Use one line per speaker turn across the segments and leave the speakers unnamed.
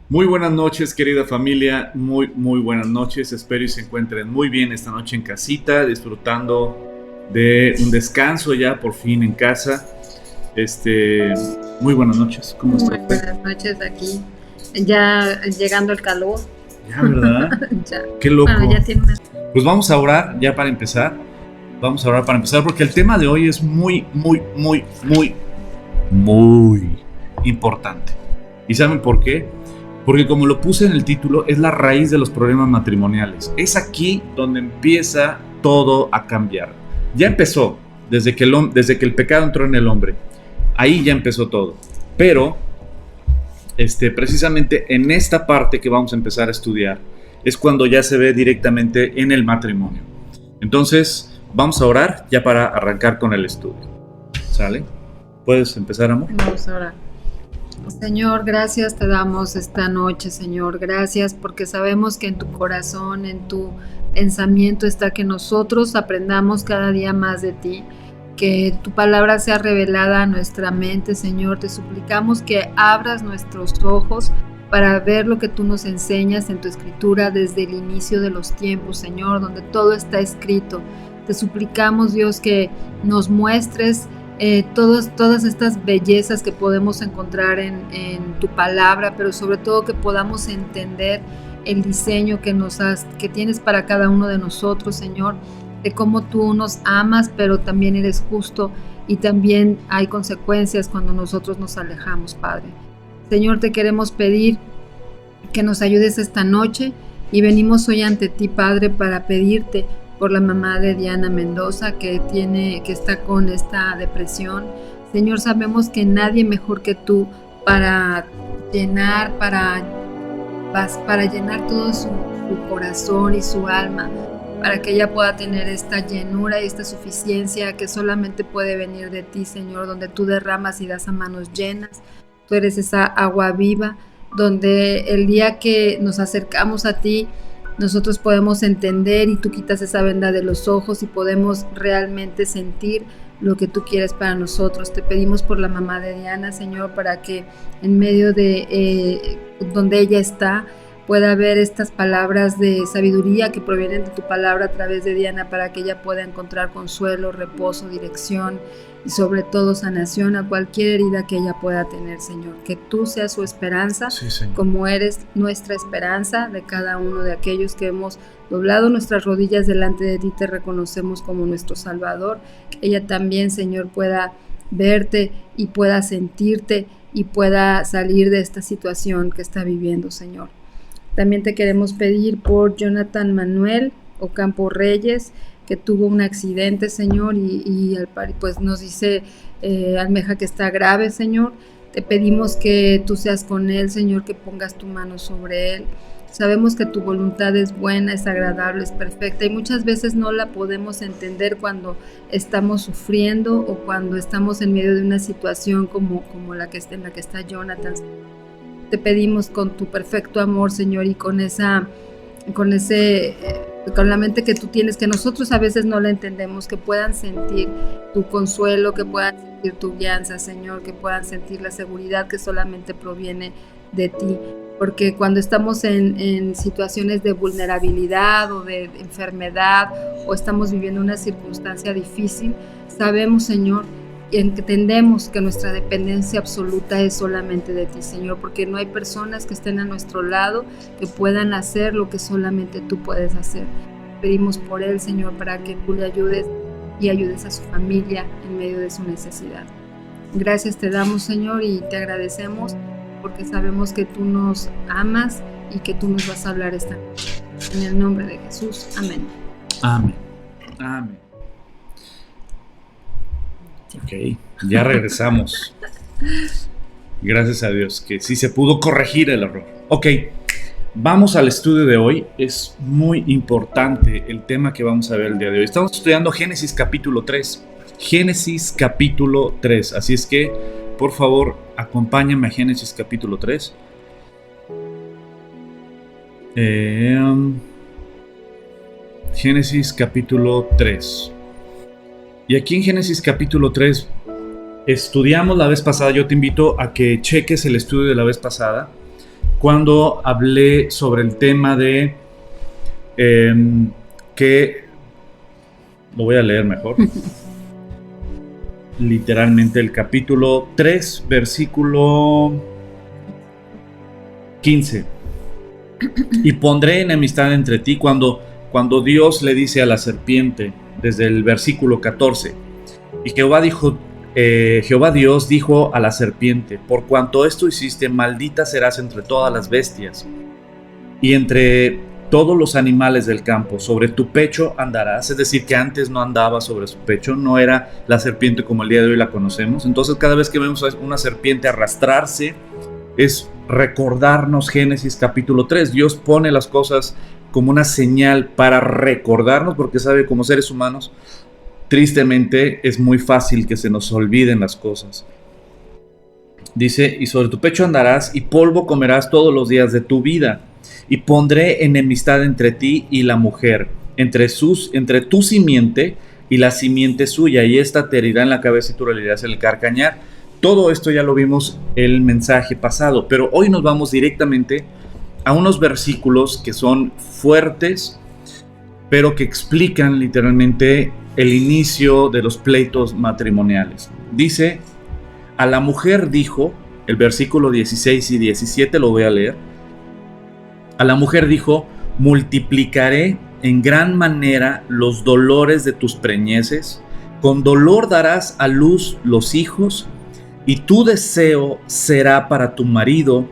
Muy buenas noches, querida familia. Muy buenas noches. Espero y se encuentren muy bien esta noche en casita, disfrutando de un descanso ya por fin en casa. Muy buenas noches. ¿Cómo está
Muy
usted?
buenas noches aquí. Ya llegando el calor.
Ya, ¿verdad?
Ya.
Qué
Bueno,
loco.
ya tiene una.
Pues vamos a orar ya para empezar. Vamos a orar para empezar porque el tema de hoy es muy importante. ¿Y saben por qué? Porque como lo puse en el título, es la raíz de los problemas matrimoniales. Es aquí donde empieza todo a cambiar. Ya empezó desde que el pecado entró en el hombre. Ahí ya empezó todo. Pero precisamente en esta parte que vamos a empezar a estudiar es cuando ya se ve directamente en el matrimonio. Entonces, vamos a orar ya para arrancar con el estudio. ¿Sale? ¿Puedes empezar, amor?
Vamos a orar. Señor, gracias te damos esta noche, Señor. Gracias porque sabemos que en tu corazón, en tu pensamiento está que nosotros aprendamos cada día más de ti, que tu palabra sea revelada a nuestra mente, Señor. Te suplicamos que abras nuestros ojos para ver lo que tú nos enseñas en tu escritura desde el inicio de los tiempos, Señor, donde todo está escrito. Te suplicamos, Dios, que nos muestres todas estas bellezas que podemos encontrar en tu palabra, pero sobre todo que podamos entender el diseño que tienes para cada uno de nosotros, Señor, de cómo tú nos amas, pero también eres justo y también hay consecuencias cuando nosotros nos alejamos, Padre. Señor, te queremos pedir que nos ayudes esta noche y venimos hoy ante ti, Padre, para pedirte por la mamá de Diana Mendoza que está con esta depresión. Señor, sabemos que nadie mejor que tú para llenar, para llenar todo su corazón y su alma, para que ella pueda tener esta llenura y esta suficiencia que solamente puede venir de ti, Señor, donde tú derramas y das a manos llenas. Tú eres esa agua viva, donde el día que nos acercamos a ti, nosotros podemos entender y tú quitas esa venda de los ojos y podemos realmente sentir lo que tú quieres para nosotros. Te pedimos por la mamá de Diana, Señor, para que en medio de donde ella está pueda haber estas palabras de sabiduría que provienen de tu palabra a través de Diana, para que ella pueda encontrar consuelo, reposo, dirección y sobre todo sanación a cualquier herida que ella pueda tener, Señor. Que tú seas su esperanza,
Sí, Señor.
como eres nuestra esperanza de cada uno de aquellos que hemos doblado nuestras rodillas delante de ti. Te reconocemos como nuestro Salvador. Que ella también, Señor, pueda verte y pueda sentirte y pueda salir de esta situación que está viviendo, Señor. También te queremos pedir por Jonathan Manuel Ocampo Reyes, que tuvo un accidente, Señor, y pues nos dice Almeja que está grave, Señor. Te pedimos que tú seas con él, Señor, que pongas tu mano sobre él. Sabemos que tu voluntad es buena, es agradable, es perfecta y muchas veces no la podemos entender cuando estamos sufriendo o cuando estamos en medio de una situación como en la que está Jonathan. Te pedimos con tu perfecto amor, Señor, y con la mente que tú tienes, que nosotros a veces no la entendemos, que puedan sentir tu consuelo, que puedan sentir tu guianza, Señor, que puedan sentir la seguridad que solamente proviene de ti. Porque cuando estamos en situaciones de vulnerabilidad o de enfermedad o estamos viviendo una circunstancia difícil, sabemos, Señor, entendemos que nuestra dependencia absoluta es solamente de ti, Señor, porque no hay personas que estén a nuestro lado que puedan hacer lo que solamente tú puedes hacer. Pedimos por él, Señor, para que tú le ayudes y ayudes a su familia en medio de su necesidad. Gracias te damos, Señor, y te agradecemos porque sabemos que tú nos amas y que tú nos vas a hablar esta noche. En el nombre de Jesús, amén.
Amén. Amén. Ok, ya regresamos. Gracias a Dios que sí se pudo corregir el error. Ok, vamos al estudio de hoy. Es muy importante el tema que vamos a ver el día de hoy. Estamos estudiando Génesis capítulo 3. Génesis capítulo 3. Así es que, por favor, acompáñame a Génesis capítulo 3. Génesis capítulo 3. Y aquí en Génesis capítulo 3 estudiamos la vez pasada. Yo te invito a que cheques el estudio de la vez pasada cuando hablé sobre el tema de que, lo voy a leer mejor, literalmente el capítulo 3, versículo 15. Y pondré enemistad entre ti, cuando Dios le dice a la serpiente, desde el versículo 14, y Jehová Dios dijo a la serpiente: por cuanto esto hiciste, maldita serás entre todas las bestias y entre todos los animales del campo. Sobre tu pecho andarás. Es decir, que antes no andaba sobre su pecho, no era la serpiente como el día de hoy la conocemos. Entonces, cada vez que vemos a una serpiente arrastrarse, es recordarnos Génesis capítulo 3. Dios pone las cosas como una señal para recordarnos, porque sabe, como seres humanos, tristemente es muy fácil que se nos olviden las cosas. Dice: y sobre tu pecho andarás, y polvo comerás todos los días de tu vida, y pondré enemistad entre ti y la mujer, entre tu simiente y la simiente suya, y ésta te herirá en la cabeza y tú le herirás en el calcañar. Todo esto ya lo vimos el mensaje pasado, pero hoy nos vamos directamente a unos versículos que son fuertes, pero que explican literalmente el inicio de los pleitos matrimoniales. Dice: a la mujer dijo, el versículo 16 y 17 lo voy a leer. A la mujer dijo: multiplicaré en gran manera los dolores de tus preñeces, con dolor darás a luz los hijos, y tu deseo será para tu marido,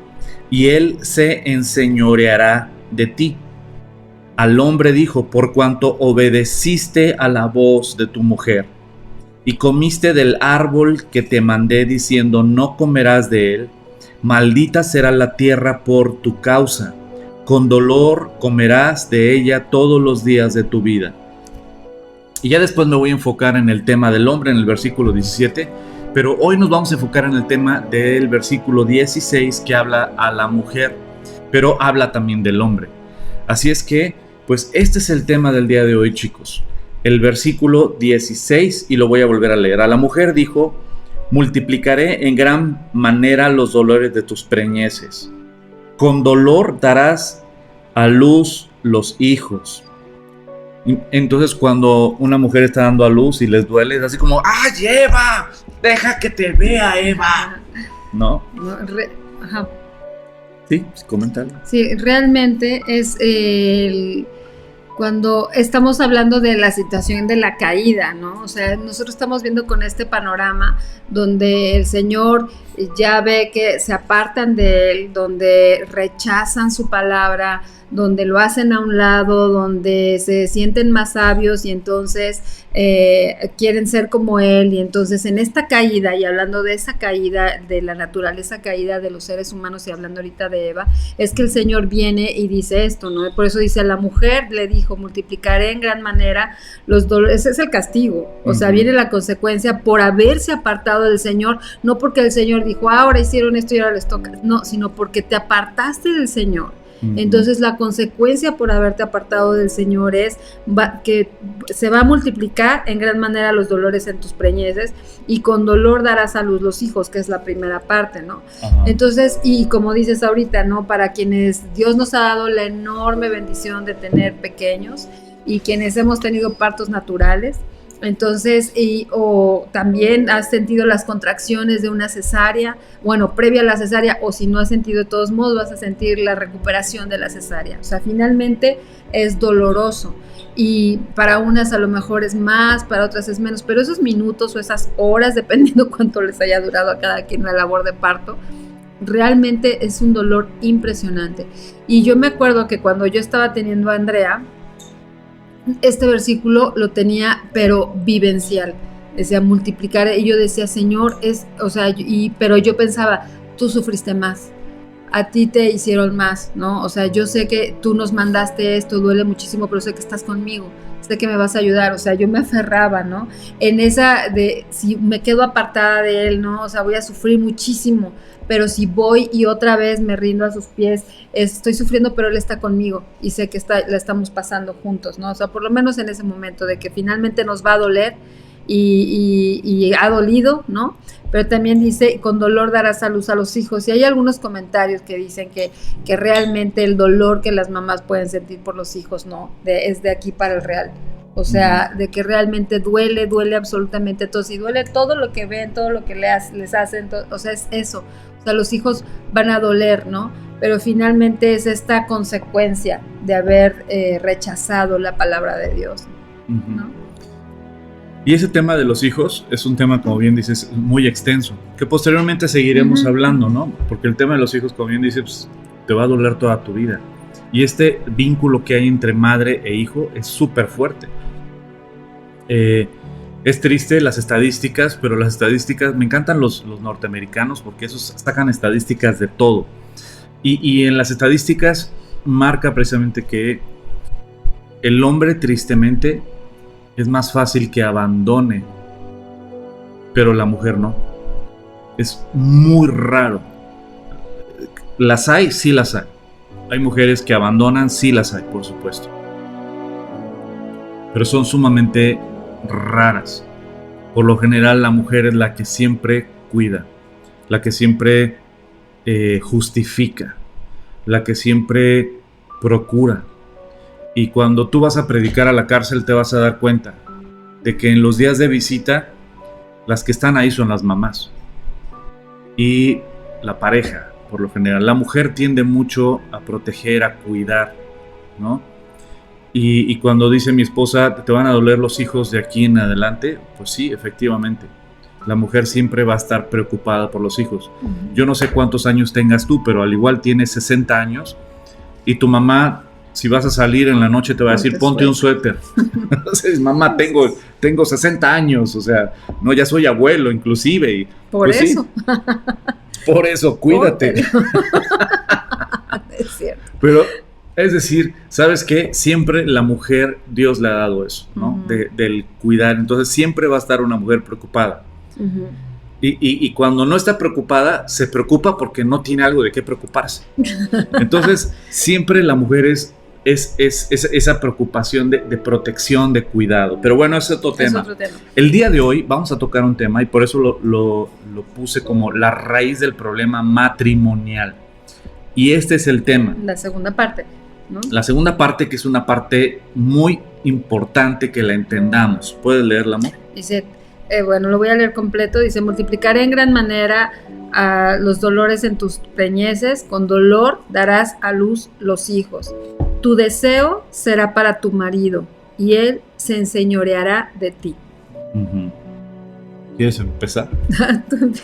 y él se enseñoreará de ti. Al hombre dijo: por cuanto obedeciste a la voz de tu mujer, y comiste del árbol que te mandé diciendo: no comerás de él, maldita será la tierra por tu causa, con dolor comerás de ella todos los días de tu vida. Y ya después me voy a enfocar en el tema del hombre en el versículo 17, pero hoy nos vamos a enfocar en el tema del versículo 16, que habla a la mujer, pero habla también del hombre. Así es que, pues este es el tema del día de hoy, chicos. El versículo 16, y lo voy a volver a leer. A la mujer dijo: multiplicaré en gran manera los dolores de tus preñeces, con dolor darás a luz los hijos. Entonces, cuando una mujer está dando a luz y les duele, es así como: ¡ay, Eva! ¡Deja que te vea, Eva! ¿No?
Ajá.
Sí, coméntalo.
Sí, realmente es cuando estamos hablando de la situación de la caída, ¿no? O sea, nosotros estamos viendo con este panorama donde el Señor ya ve que se apartan de Él, donde rechazan su palabra, donde lo hacen a un lado, donde se sienten más sabios y entonces quieren ser como Él. Y entonces en esta caída, y hablando de esa caída, de la naturaleza caída de los seres humanos, y hablando ahorita de Eva, es que el Señor viene y dice esto, ¿no? Por eso dice: a la mujer le dijo: multiplicaré en gran manera los dolores. Ese es el castigo, o sea, viene la consecuencia por haberse apartado del Señor, no porque el Señor dijo: ahora hicieron esto y ahora les toca, no, sino porque te apartaste del Señor. Entonces la consecuencia por haberte apartado del Señor es que se va a multiplicar en gran manera los dolores en tus preñeces, y con dolor darás a luz los hijos, que es la primera parte, ¿no? Ajá. Entonces, y como dices ahorita, ¿no? Para quienes Dios nos ha dado la enorme bendición de tener pequeños, y quienes hemos tenido partos naturales, entonces, o también has sentido las contracciones de una cesárea, bueno, previa a la cesárea, o si no has sentido, de todos modos vas a sentir la recuperación de la cesárea. O sea, finalmente es doloroso, y para unas a lo mejor es más, para otras es menos, pero esos minutos o esas horas, dependiendo cuánto les haya durado a cada quien la labor de parto, realmente es un dolor impresionante. Y yo me acuerdo que cuando yo estaba teniendo a Andrea, este versículo lo tenía, pero vivencial. Decía: multiplicar, y yo decía: Señor, pero yo pensaba: tú sufriste más, a ti te hicieron más, ¿no? O sea, yo sé que tú nos mandaste esto, duele muchísimo, pero sé que estás conmigo, sé que me vas a ayudar. O sea, yo me aferraba, ¿no? En esa de, si me quedo apartada de Él, ¿no? O sea, voy a sufrir muchísimo, pero si voy y otra vez me rindo a sus pies, estoy sufriendo, pero Él está conmigo, y sé que la estamos pasando juntos, ¿no? O sea, por lo menos en ese momento de que finalmente nos va a doler, y ha dolido, ¿no? Pero también dice, con dolor darás a luz a los hijos. Y hay algunos comentarios que dicen que realmente el dolor que las mamás pueden sentir por los hijos, ¿no? Es de aquí para el real. O sea, de que realmente duele absolutamente todo. Si duele todo lo que ven, todo lo que les hacen, o sea, es eso. O sea, los hijos van a doler, ¿no? Pero finalmente es esta consecuencia de haber rechazado la palabra de Dios, ¿no?
Y ese tema de los hijos es un tema, como bien dices, muy extenso, que posteriormente seguiremos hablando, ¿no? Porque el tema de los hijos, como bien dices, pues, te va a doler toda tu vida. Y este vínculo que hay entre madre e hijo es súper fuerte. Es triste las estadísticas, pero las estadísticas, me encantan los norteamericanos porque esos sacan estadísticas de todo. Y en las estadísticas marca precisamente que el hombre, tristemente, es más fácil que abandone, pero la mujer no. Es muy raro. ¿Las hay? Sí las hay. Hay mujeres que abandonan, sí las hay, por supuesto. Pero son sumamente raras. Por lo general, la mujer es la que siempre cuida, la que siempre justifica, la que siempre procura. Y cuando tú vas a predicar a la cárcel te vas a dar cuenta de que en los días de visita las que están ahí son las mamás y la pareja, por lo general. La mujer tiende mucho a proteger, a cuidar, ¿no? Y cuando dice mi esposa, ¿te van a doler los hijos de aquí en adelante? Pues sí, efectivamente. La mujer siempre va a estar preocupada por los hijos. Yo no sé cuántos años tengas tú, pero al igual tienes 60 años y tu mamá, si vas a salir en la noche, te va a decir, ponte un suéter. Entonces, mamá, tengo 60 años, o sea, no, ya soy abuelo inclusive. Y,
por pues eso.
Sí, por eso, cuídate.
Es cierto.
Pero, es decir, ¿sabes qué? Siempre la mujer, Dios le ha dado eso, ¿no? Del cuidar. Entonces, siempre va a estar una mujer preocupada. Y cuando no está preocupada, se preocupa porque no tiene algo de qué preocuparse. Entonces, siempre la mujer es esa preocupación de protección, de cuidado. Pero bueno, ese es otro tema. El día de hoy vamos a tocar un tema y por eso lo puse como la raíz del problema matrimonial. Y este es el tema.
La segunda parte, ¿no? La
segunda parte, que es una parte muy importante que la entendamos. ¿Puedes leerla, amor?
Dice... bueno, lo voy a leer completo. Dice, multiplicaré en gran manera los dolores en tus preñeces, con dolor darás a luz los hijos. Tu deseo será para tu marido, y él se enseñoreará de ti.
¿Quieres empezar?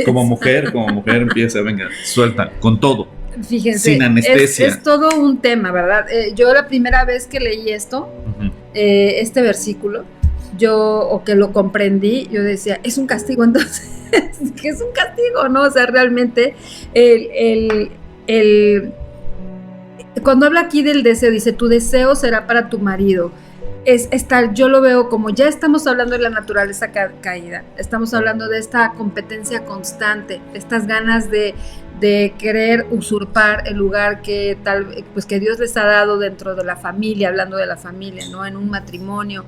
Como mujer empieza, venga, suelta, con todo.
Fíjense,
sin anestesia.
Es todo un tema, ¿verdad? Yo la primera vez que leí esto, este versículo, o que lo comprendí, yo decía, es un castigo. Entonces, ¿qué es un castigo? ¿No? O sea, realmente cuando habla aquí del deseo, dice, tu deseo será para tu marido. Yo lo veo como, ya estamos hablando de la naturaleza caída, estamos hablando de esta competencia constante, estas ganas de querer usurpar el lugar que Dios les ha dado dentro de la familia, hablando de la familia, ¿no? En un matrimonio,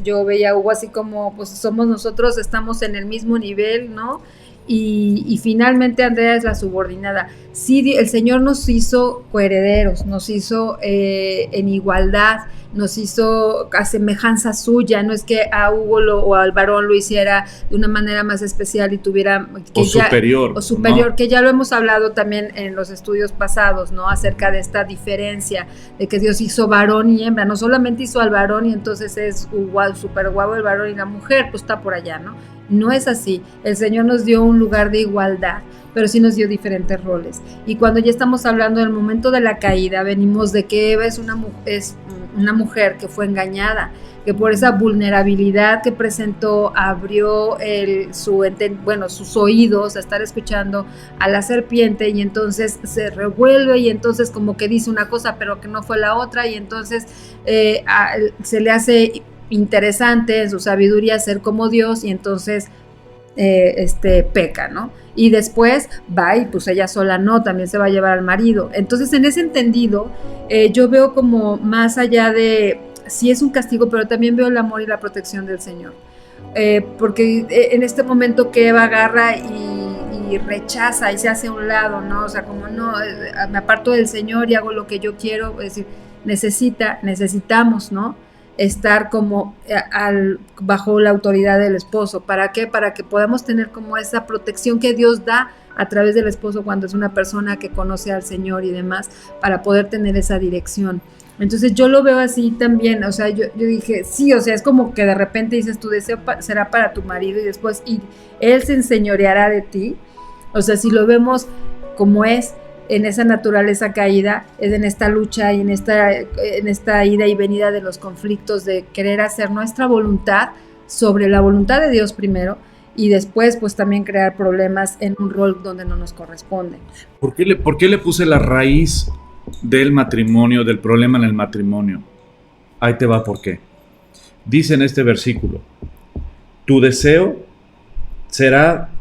yo veía a Hugo así como, pues somos nosotros, estamos en el mismo nivel, ¿no? Y finalmente Andrea es la subordinada. Sí, el Señor nos hizo coherederos, nos hizo en igualdad, nos hizo a semejanza suya. No es que a Hugo o al varón lo hiciera de una manera más especial y tuviera superior, ¿no? Que ya lo hemos hablado también en los estudios pasados, ¿no? Acerca de esta diferencia de que Dios hizo varón y hembra. No solamente hizo al varón y entonces es súper guapo el varón y la mujer, pues está por allá, ¿no? No es así. El Señor nos dio un lugar de igualdad, pero sí nos dio diferentes roles. Y cuando ya estamos hablando del momento de la caída, venimos de que Eva es una mujer que fue engañada, que por esa vulnerabilidad que presentó abrió sus oídos a estar escuchando a la serpiente, y entonces se revuelve y entonces como que dice una cosa pero que no fue la otra, y entonces se le hace interesante en su sabiduría ser como Dios, y entonces peca, ¿no? Y después va y pues ella sola no, también se va a llevar al marido. Entonces en ese entendido yo veo como más allá de sí es un castigo, pero también veo el amor y la protección del Señor. Porque en este momento que Eva agarra y rechaza y se hace a un lado, ¿no? O sea, como no, me aparto del Señor y hago lo que yo quiero, es decir, necesitamos, ¿no? Estar como bajo la autoridad del esposo. ¿Para qué? Para que podamos tener como esa protección que Dios da a través del esposo cuando es una persona que conoce al Señor y demás, para poder tener esa dirección. Entonces yo lo veo así también, o sea, yo dije, sí, o sea, es como que de repente dices, tu deseo será para tu marido y después él se enseñoreará de ti. O sea, si lo vemos como es, en esa naturaleza caída, es en esta lucha y en esta ida y venida de los conflictos, de querer hacer nuestra voluntad sobre la voluntad de Dios primero, y después pues también crear problemas en un rol donde no nos corresponde.
¿Por qué le puse la raíz del matrimonio, del problema en el matrimonio? Ahí te va por qué. Dice en este versículo: tu deseo será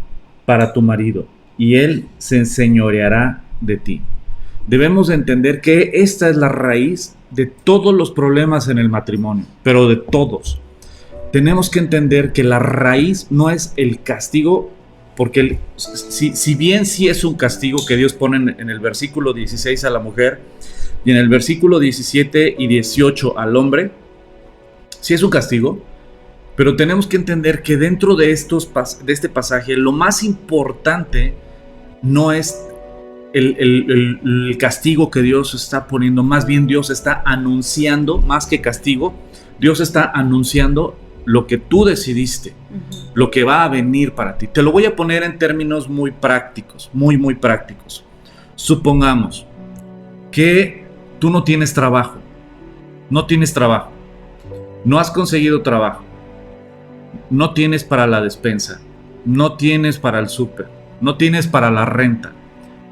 para tu marido y él se enseñoreará de ti. Debemos entender que esta es la raíz de todos los problemas en el matrimonio, pero de todos. Tenemos que entender que la raíz no es el castigo, porque si bien sí es un castigo que Dios pone en el versículo 16 a la mujer y en el versículo 17 y 18 al hombre, sí es un castigo, pero tenemos que entender que dentro de este pasaje lo más importante no es el castigo que Dios está poniendo, más bien Dios está anunciando, más que castigo, Dios está anunciando lo que tú decidiste, lo que va a venir para ti. Te lo voy a poner en términos muy prácticos, muy prácticos. Supongamos que tú no tienes trabajo, no has conseguido trabajo, no tienes para la despensa, no tienes para el súper, no tienes para la renta,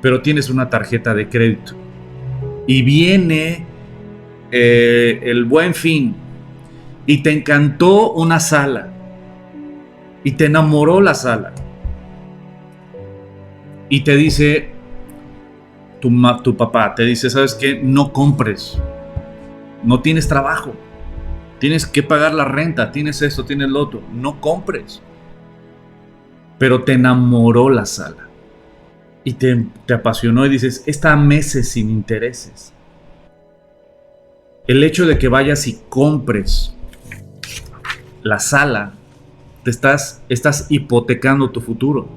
pero tienes una tarjeta de crédito y viene el Buen Fin y te encantó una sala y te enamoró la sala y te dice tu papá, te dice, ¿sabes qué? No compres, no tienes trabajo, tienes que pagar la renta, tienes esto, tienes lo otro, no compres. Pero te enamoró la sala y te apasionó y dices, está a meses sin intereses. El hecho de que vayas y compres la sala, estás hipotecando tu futuro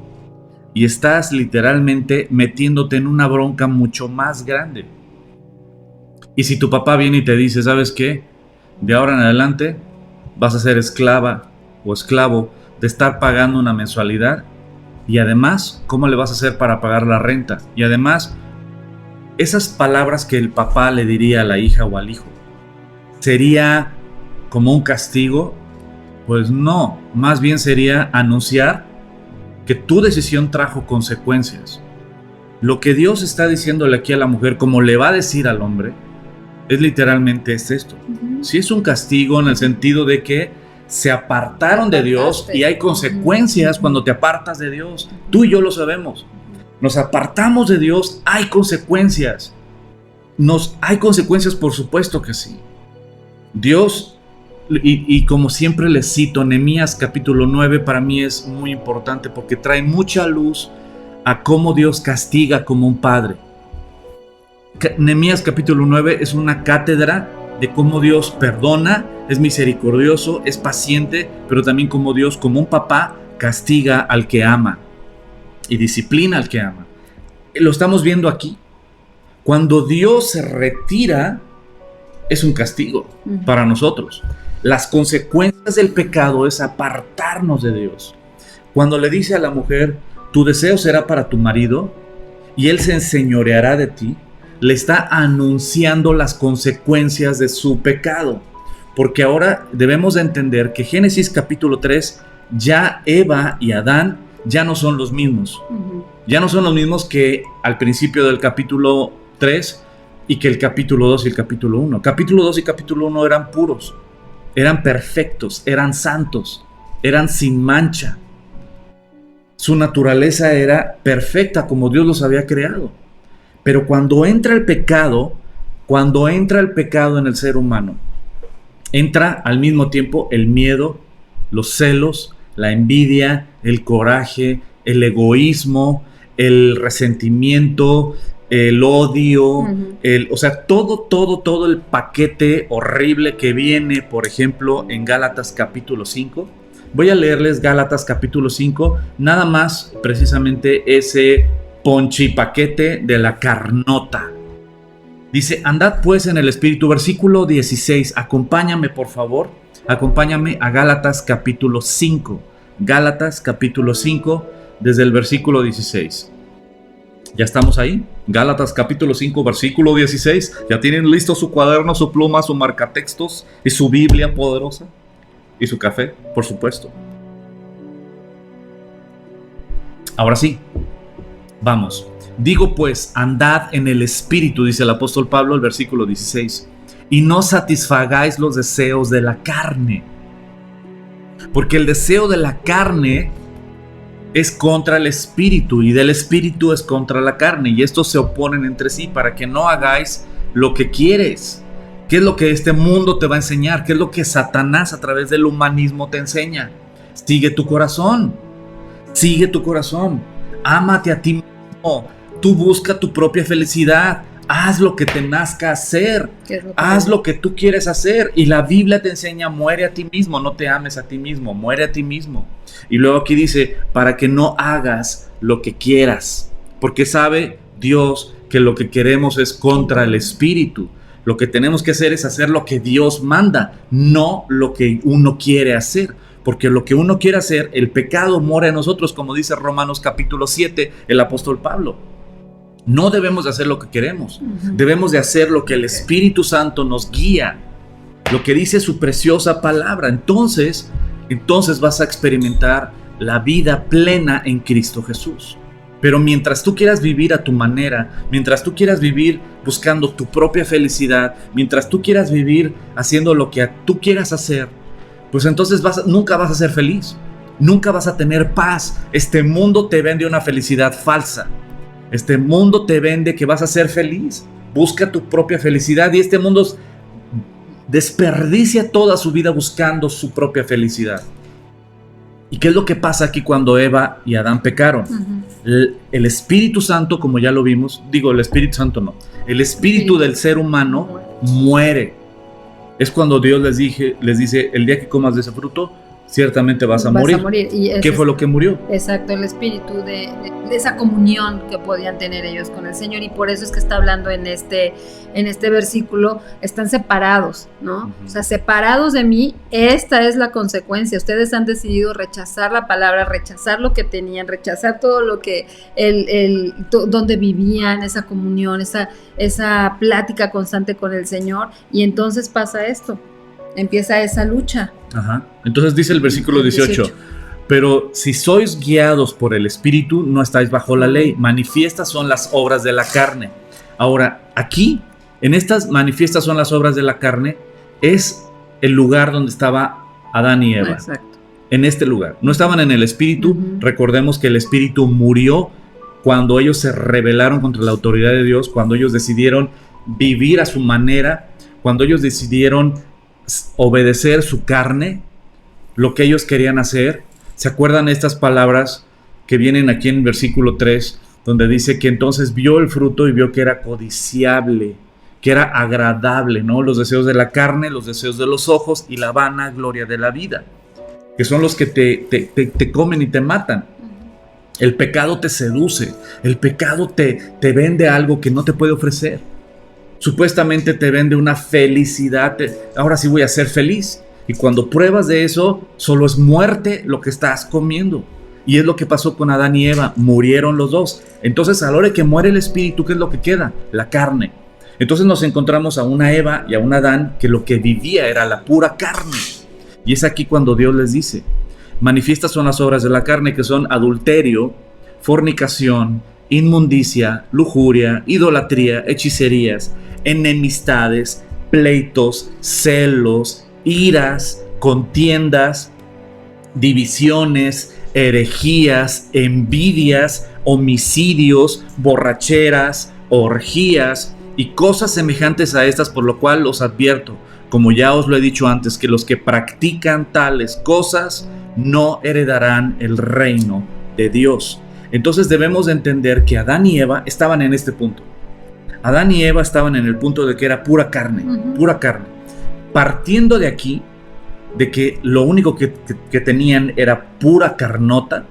y estás literalmente metiéndote en una bronca mucho más grande. Y si tu papá viene y te dice, ¿sabes qué? De ahora en adelante vas a ser esclava o esclavo de estar pagando una mensualidad, y además, ¿cómo le vas a hacer para pagar la renta? Y además, esas palabras que el papá le diría a la hija o al hijo, ¿sería como un castigo? Pues no, más bien sería anunciar que tu decisión trajo consecuencias. Lo que Dios está diciéndole aquí a la mujer, como le va a decir al hombre, es literalmente esto. Sí es un castigo en el sentido de que se apartaron de Dios y hay consecuencias cuando te apartas de Dios. Tú y yo lo sabemos. Nos apartamos de Dios, hay consecuencias. Hay consecuencias, por supuesto que sí. Dios, y como siempre les cito, Nehemías capítulo 9 para mí es muy importante porque trae mucha luz a cómo Dios castiga como un padre. Nehemías capítulo 9 es una cátedra de cómo Dios perdona, es misericordioso, es paciente, pero también cómo Dios, como un papá, castiga al que ama y disciplina al que ama. Lo estamos viendo aquí. Cuando Dios se retira, es un castigo para nosotros. Las consecuencias del pecado es apartarnos de Dios. Cuando le dice a la mujer, tu deseo será para tu marido y él se enseñoreará de ti, le está anunciando las consecuencias de su pecado. Porque ahora debemos de entender que Génesis capítulo 3, ya Eva y Adán ya no son los mismos. Ya no son los mismos que al principio del capítulo 3 y que el capítulo 2 y el capítulo 1. Capítulo 2 y capítulo 1 eran puros, eran perfectos, eran santos, eran sin mancha. Su naturaleza era perfecta como Dios los había creado. Pero cuando entra el pecado en el ser humano, entra al mismo tiempo el miedo, los celos, la envidia, el coraje, el egoísmo, el resentimiento, el odio, o sea, todo el paquete horrible que viene, por ejemplo, en Gálatas capítulo 5. Voy a leerles Gálatas capítulo 5, nada más precisamente ese ponchipaquete de la carnota. Dice, andad pues en el Espíritu, versículo 16, acompáñame por favor, acompáñame a Gálatas capítulo 5, Gálatas capítulo 5, desde el versículo 16. ¿Ya estamos ahí? Gálatas capítulo 5, versículo 16. ¿Ya tienen listo su cuaderno, su pluma, su marcatextos y su Biblia poderosa? Y su café, por supuesto. Ahora sí, vamos. Digo pues, andad en el Espíritu, dice el apóstol Pablo, el versículo 16, y no satisfagáis los deseos de la carne, porque el deseo de la carne es contra el Espíritu, y del Espíritu es contra la carne, y estos se oponen entre sí para que no hagáis lo que quieres. ¿Qué es lo que este mundo te va a enseñar? ¿Qué es lo que Satanás a través del humanismo te enseña? Sigue tu corazón. Sigue tu corazón. Ámate a ti mismo. Tú busca tu propia felicidad. Haz lo que te nazca hacer. Haz lo que tú quieres hacer. Y la Biblia te enseña, muere a ti mismo. No te ames a ti mismo. Muere a ti mismo. Y luego aquí dice, para que no hagas lo que quieras. Porque sabe Dios que lo que queremos es contra el Espíritu. Lo que tenemos que hacer es hacer lo que Dios manda, no lo que uno quiere hacer. Porque lo que uno quiere hacer, el pecado mora en nosotros, como dice Romanos capítulo 7, el apóstol Pablo. No debemos de hacer lo que queremos. Debemos de hacer lo que el Espíritu Santo nos guía. Lo que dice su preciosa palabra. Entonces vas a experimentar la vida plena en Cristo Jesús. Pero mientras tú quieras vivir a tu manera, mientras tú quieras vivir buscando tu propia felicidad, mientras tú quieras vivir haciendo lo que tú quieras hacer, pues entonces nunca vas a ser feliz, nunca vas a tener paz. Este mundo te vende una felicidad falsa. Este mundo te vende que vas a ser feliz. Busca tu propia felicidad y este mundo desperdicia toda su vida buscando su propia felicidad. ¿Y qué es lo que pasa aquí cuando Eva y Adán pecaron? El Espíritu Santo, como ya lo vimos, el Espíritu Santo no, el espíritu del ser humano muere. Es cuando Dios les dice, el día que comas de ese fruto, ciertamente vas a morir.
Y
¿qué fue lo que murió?
Exacto, el espíritu de esa comunión que podían tener ellos con el Señor, y por eso es que está hablando en este versículo, están separados, ¿no? O sea, separados de mí, esta es la consecuencia. Ustedes han decidido rechazar la palabra, rechazar lo que tenían, rechazar todo lo que donde vivían, esa comunión, esa plática constante con el Señor, y entonces pasa esto. Empieza esa lucha.
Entonces dice el versículo 18, pero si sois guiados por el Espíritu, no estáis bajo la ley. Manifiestas son las obras de la carne. Ahora, aquí, en estas manifiestas son las obras de la carne, es el lugar donde estaba Adán y Eva.
Exacto.
En este lugar. No estaban en el Espíritu. Recordemos que el Espíritu murió cuando ellos se rebelaron contra la autoridad de Dios, cuando ellos decidieron vivir a su manera, cuando ellos decidieron obedecer su carne, lo que ellos querían hacer. ¿Se acuerdan estas palabras que vienen aquí en versículo 3, donde dice que entonces vio el fruto y vio que era codiciable, que era agradable, ¿no? Los deseos de la carne, los deseos de los ojos y la vanagloria de la vida, que son los que te comen y te matan. El pecado te seduce, el pecado te vende algo que no te puede ofrecer. Supuestamente te vende una felicidad, ahora sí voy a ser feliz. Y cuando pruebas de eso, solo es muerte lo que estás comiendo. Y es lo que pasó con Adán y Eva, murieron los dos. Entonces a la hora que muere el espíritu, ¿qué es lo que queda? La carne. Entonces nos encontramos a una Eva y a un Adán que lo que vivía era la pura carne. Y es aquí cuando Dios les dice, manifiestas son las obras de la carne, que son adulterio, fornicación, inmundicia, lujuria, idolatría, hechicerías, enemistades, pleitos, celos, iras, contiendas, divisiones, herejías, envidias, homicidios, borracheras, orgías y cosas semejantes a estas, por lo cual os advierto, como ya os lo he dicho antes, que los que practican tales cosas no heredarán el reino de Dios. Entonces debemos de entender que Adán y Eva estaban en este punto. Adán y Eva estaban en el punto de que era pura carne, pura carne. Partiendo de aquí, de que lo único que tenían era pura carnota,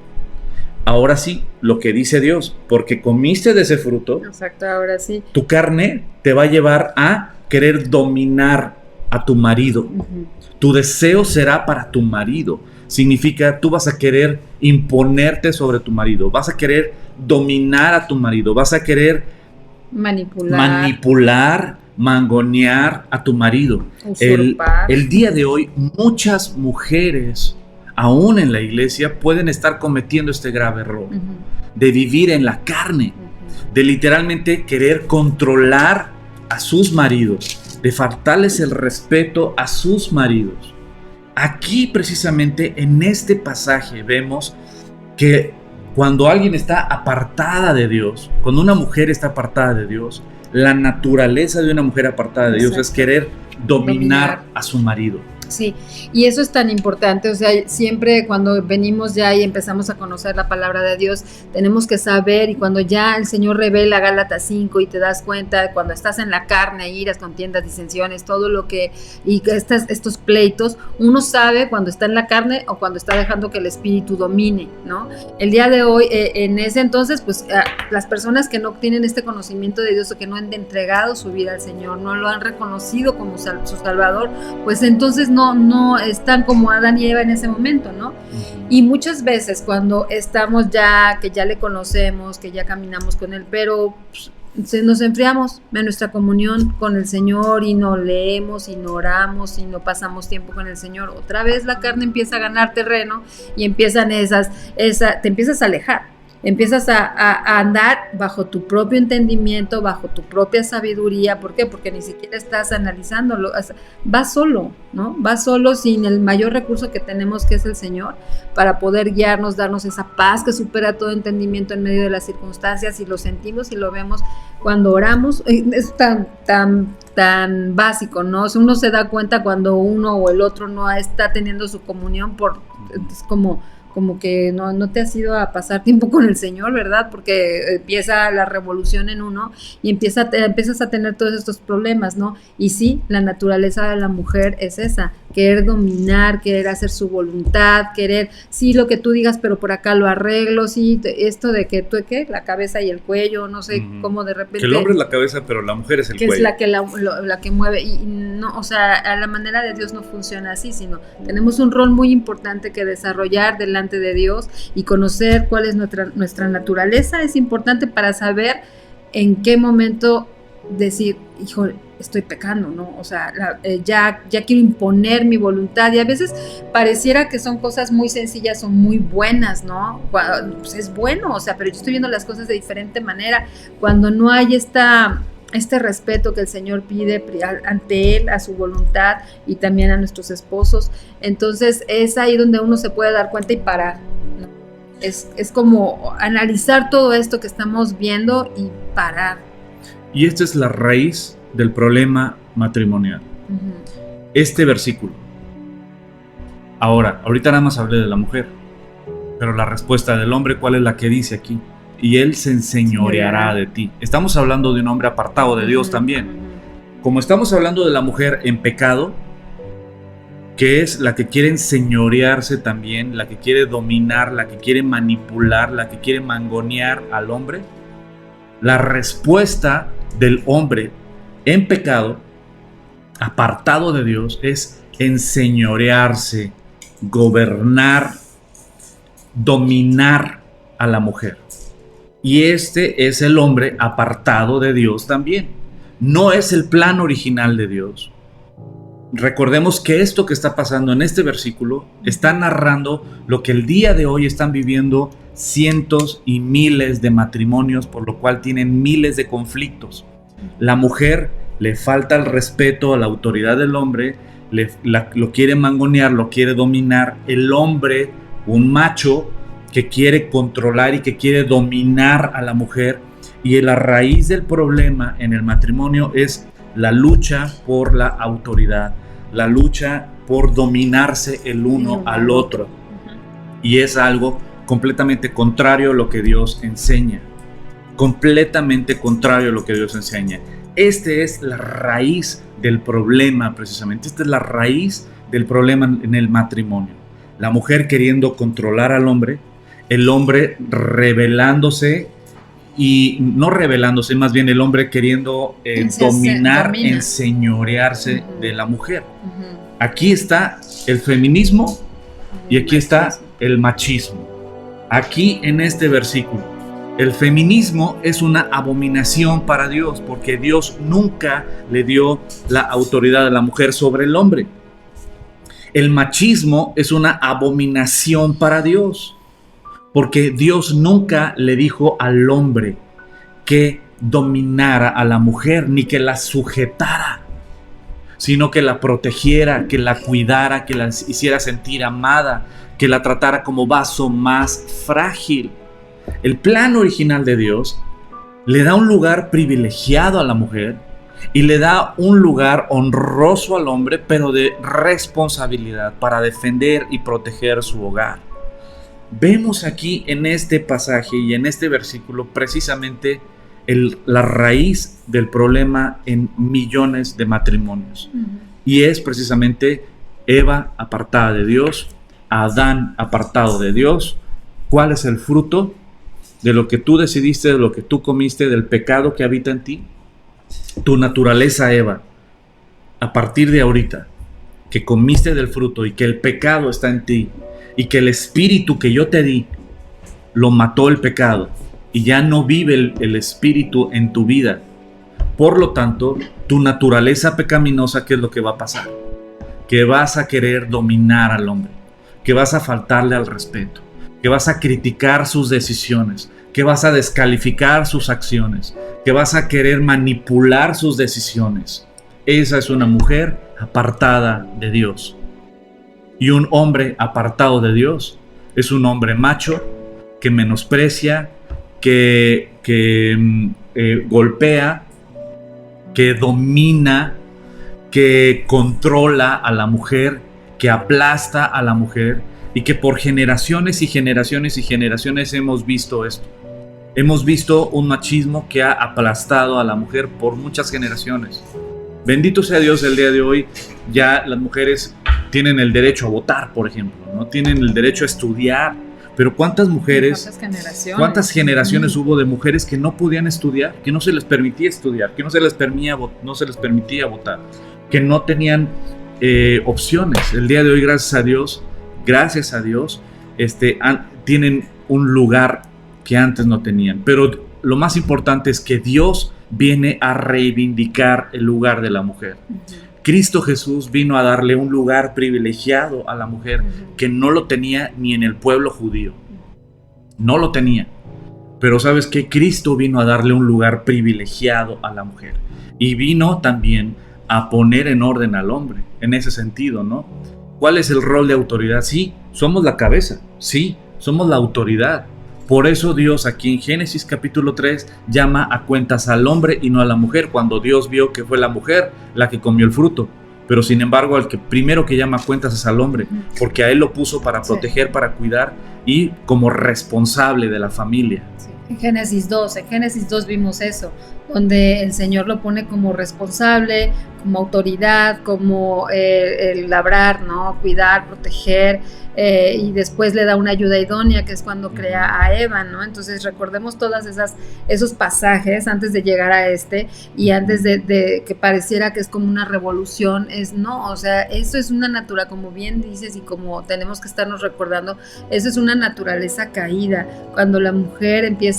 ahora sí, lo que dice Dios, porque comiste de ese fruto,
exacto, ahora sí,
tu carne te va a llevar a querer dominar a tu marido. Tu deseo será para tu marido. Significa, tú vas a querer imponerte sobre tu marido, vas a querer dominar a tu marido, vas a querer manipular, mangonear a tu marido. El día de hoy, muchas mujeres, aún en la iglesia, pueden estar cometiendo este grave error de vivir en la carne, de literalmente querer controlar a sus maridos, de faltarles el respeto a sus maridos. Aquí precisamente en este pasaje vemos que cuando alguien está apartada de Dios, cuando una mujer está apartada de Dios, la naturaleza de una mujer apartada de Dios es querer dominar a su marido.
Sí, y eso es tan importante, o sea, siempre cuando venimos ya y empezamos a conocer la palabra de Dios, tenemos que saber, y cuando ya el Señor revela Gálatas 5 y te das cuenta, cuando estás en la carne, iras, contiendas, disensiones, todo lo que, y estos pleitos, uno sabe cuando está en la carne o cuando está dejando que el Espíritu domine, ¿no? El día de hoy, en ese entonces, pues las personas que no tienen este conocimiento de Dios o que no han entregado su vida al Señor, no lo han reconocido como su Salvador, pues entonces no están como Adán y Eva en ese momento, ¿no? Y muchas veces cuando estamos ya, que ya le conocemos, que ya caminamos con Él, pero nos enfriamos en nuestra comunión con el Señor y no leemos y no oramos y no pasamos tiempo con el Señor, otra vez la carne empieza a ganar terreno y empiezan te empiezas a alejar. Empiezas a andar bajo tu propio entendimiento, bajo tu propia sabiduría. ¿Por qué? Porque ni siquiera estás analizándolo. Vas solo, ¿no? Vas solo sin el mayor recurso que tenemos, que es el Señor, para poder guiarnos, darnos esa paz que supera todo entendimiento en medio de las circunstancias, y lo sentimos y lo vemos cuando oramos. Es tan básico, ¿no? O sea, uno se da cuenta cuando uno o el otro no está teniendo su comunión, es como que no te has ido a pasar tiempo con el Señor, ¿verdad? Porque empieza la revolución en uno y empiezas a tener todos estos problemas, ¿no? Y sí, la naturaleza de la mujer es esa, querer dominar, querer hacer su voluntad, querer, sí, lo que tú digas, pero por acá lo arreglo, sí, esto de que tú, ¿qué? La cabeza y el cuello, no sé, cómo de repente...
Que el hombre es la cabeza, pero la mujer es el
que
cuello.
Que es la que mueve, y no, o sea, a la manera de Dios no funciona así, sino tenemos un rol muy importante que desarrollar delante de Dios, y conocer cuál es nuestra naturaleza es importante para saber en qué momento decir, híjole, estoy pecando, ¿no? O sea, ya quiero imponer mi voluntad, y a veces pareciera que son cosas muy sencillas o muy buenas, ¿no? Pues es bueno, o sea, pero yo estoy viendo las cosas de diferente manera, cuando no hay este respeto que el Señor pide ante Él, a su voluntad, y también a nuestros esposos. Entonces es ahí donde uno se puede dar cuenta y parar, ¿no? Es como analizar todo esto que estamos viendo y parar.
Y esta es la raíz del problema matrimonial. Este versículo. Ahorita nada más hablé de la mujer, pero la respuesta del hombre, ¿cuál es la que dice aquí? Y él se enseñoreará de ti. Estamos hablando de un hombre apartado de Dios también. Como estamos hablando de la mujer en pecado, que es la que quiere enseñorearse también, la que quiere dominar, la que quiere manipular, la que quiere mangonear al hombre, la respuesta del hombre en pecado, apartado de Dios, es enseñorearse, gobernar, dominar a la mujer. Y este es el hombre apartado de Dios también. No es el plan original de Dios. Recordemos que esto que está pasando en este versículo está narrando lo que el día de hoy están viviendo cientos y miles de matrimonios, por lo cual tienen miles de conflictos. La mujer le falta el respeto a la autoridad del hombre, lo quiere mangonear, lo quiere dominar. El hombre, un macho, que quiere controlar y que quiere dominar a la mujer, y la raíz del problema en el matrimonio es la lucha por la autoridad, la lucha por dominarse el uno al otro. Y es algo completamente contrario a lo que Dios enseña. Completamente contrario a lo que Dios enseña. Esta es la raíz del problema, precisamente. Esta es la raíz del problema en el matrimonio. La mujer queriendo controlar al hombre, el hombre rebelándose, y no rebelándose, más bien el hombre queriendo dominar, enseñorearse de la mujer. Aquí está el feminismo y aquí está el machismo. Aquí en este versículo, el feminismo es una abominación para Dios, porque Dios nunca le dio la autoridad a la mujer sobre el hombre. El machismo es una abominación para Dios, porque Dios nunca le dijo al hombre que dominara a la mujer, ni que la sujetara, sino que la protegiera, que la cuidara, que la hiciera sentir amada, que la tratara como vaso más frágil. El plan original de Dios le da un lugar privilegiado a la mujer y le da un lugar honroso al hombre, pero de responsabilidad para defender y proteger su hogar. Vemos aquí en este pasaje y en este versículo precisamente la raíz del problema en millones de matrimonios. Y es precisamente Eva apartada de Dios, Adán apartado de Dios. ¿Cuál es el fruto de lo que tú decidiste, de lo que tú comiste, del pecado que habita en ti? Tu naturaleza, Eva, a partir de ahorita, que comiste del fruto y que el pecado está en ti, y que el espíritu que yo te di lo mató el pecado y ya no vive el espíritu en tu vida. Por lo tanto, tu naturaleza pecaminosa, ¿qué es lo que va a pasar? Que vas a querer dominar al hombre, que vas a faltarle al respeto, que vas a criticar sus decisiones, que vas a descalificar sus acciones, que vas a querer manipular sus decisiones. Esa es una mujer apartada de Dios. Y un hombre apartado de Dios es un hombre macho que menosprecia, que golpea, que domina, que controla a la mujer, que aplasta a la mujer, y que por generaciones y generaciones y generaciones hemos visto esto. Hemos visto un machismo que ha aplastado a la mujer por muchas generaciones. Bendito sea Dios, el día de hoy ya las mujeres tienen el derecho a votar, por ejemplo, ¿no? Tienen el derecho a estudiar, pero ¿cuántas mujeres, cuántas generaciones hubo de mujeres que no podían estudiar, que no se les permitía estudiar, que no se les permitía votar, que no tenían opciones? El día de hoy, gracias a Dios, tienen un lugar que antes no tenían. Pero lo más importante es que Dios viene a reivindicar el lugar de la mujer. Cristo Jesús vino a darle un lugar privilegiado a la mujer que no lo tenía ni en el pueblo judío. No lo tenía. Pero ¿sabes qué? Cristo vino a darle un lugar privilegiado a la mujer. Y vino también a poner en orden al hombre, en ese sentido, ¿no? ¿Cuál es el rol de autoridad? Sí, somos la cabeza. Sí, somos la autoridad. Por eso Dios aquí en Génesis capítulo 3 llama a cuentas al hombre y no a la mujer, cuando Dios vio que fue la mujer la que comió el fruto. Pero sin embargo, al que primero que llama a cuentas es al hombre, porque a él lo puso para proteger, para cuidar y como responsable de la familia.
Sí. En Génesis 2 vimos eso, donde el Señor lo pone como responsable, como autoridad, como el labrar, ¿no? Cuidar, proteger, y después le da una ayuda idónea, que es cuando crea a Eva, ¿no? Entonces recordemos todas esos pasajes antes de llegar a y antes de que pareciera que es como una revolución, o sea, eso es una naturaleza, como bien dices y como tenemos que estarnos recordando, eso es una naturaleza caída, cuando la mujer empieza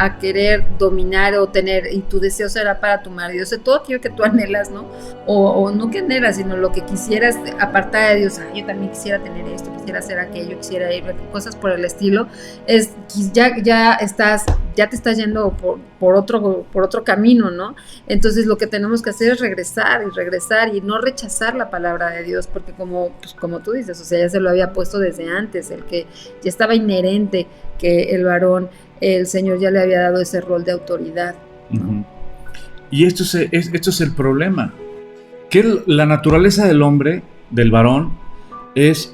a querer dominar o tener, y tu deseo será para tu marido, o sea, todo aquello que tú anhelas, ¿no? O no que anhelas, sino lo que quisieras apartar de Dios. Yo también quisiera tener esto, quisiera hacer aquello, quisiera ir, cosas por el estilo. Ya te estás yendo por otro camino, ¿no? Entonces lo que tenemos que hacer es regresar y no rechazar la palabra de Dios, porque como tú dices, o sea, ya se lo había puesto desde antes, el que ya estaba inherente que el varón, el Señor ya le había dado ese rol de autoridad, ¿no?
Y esto es el problema. Que la naturaleza del hombre, del varón, es...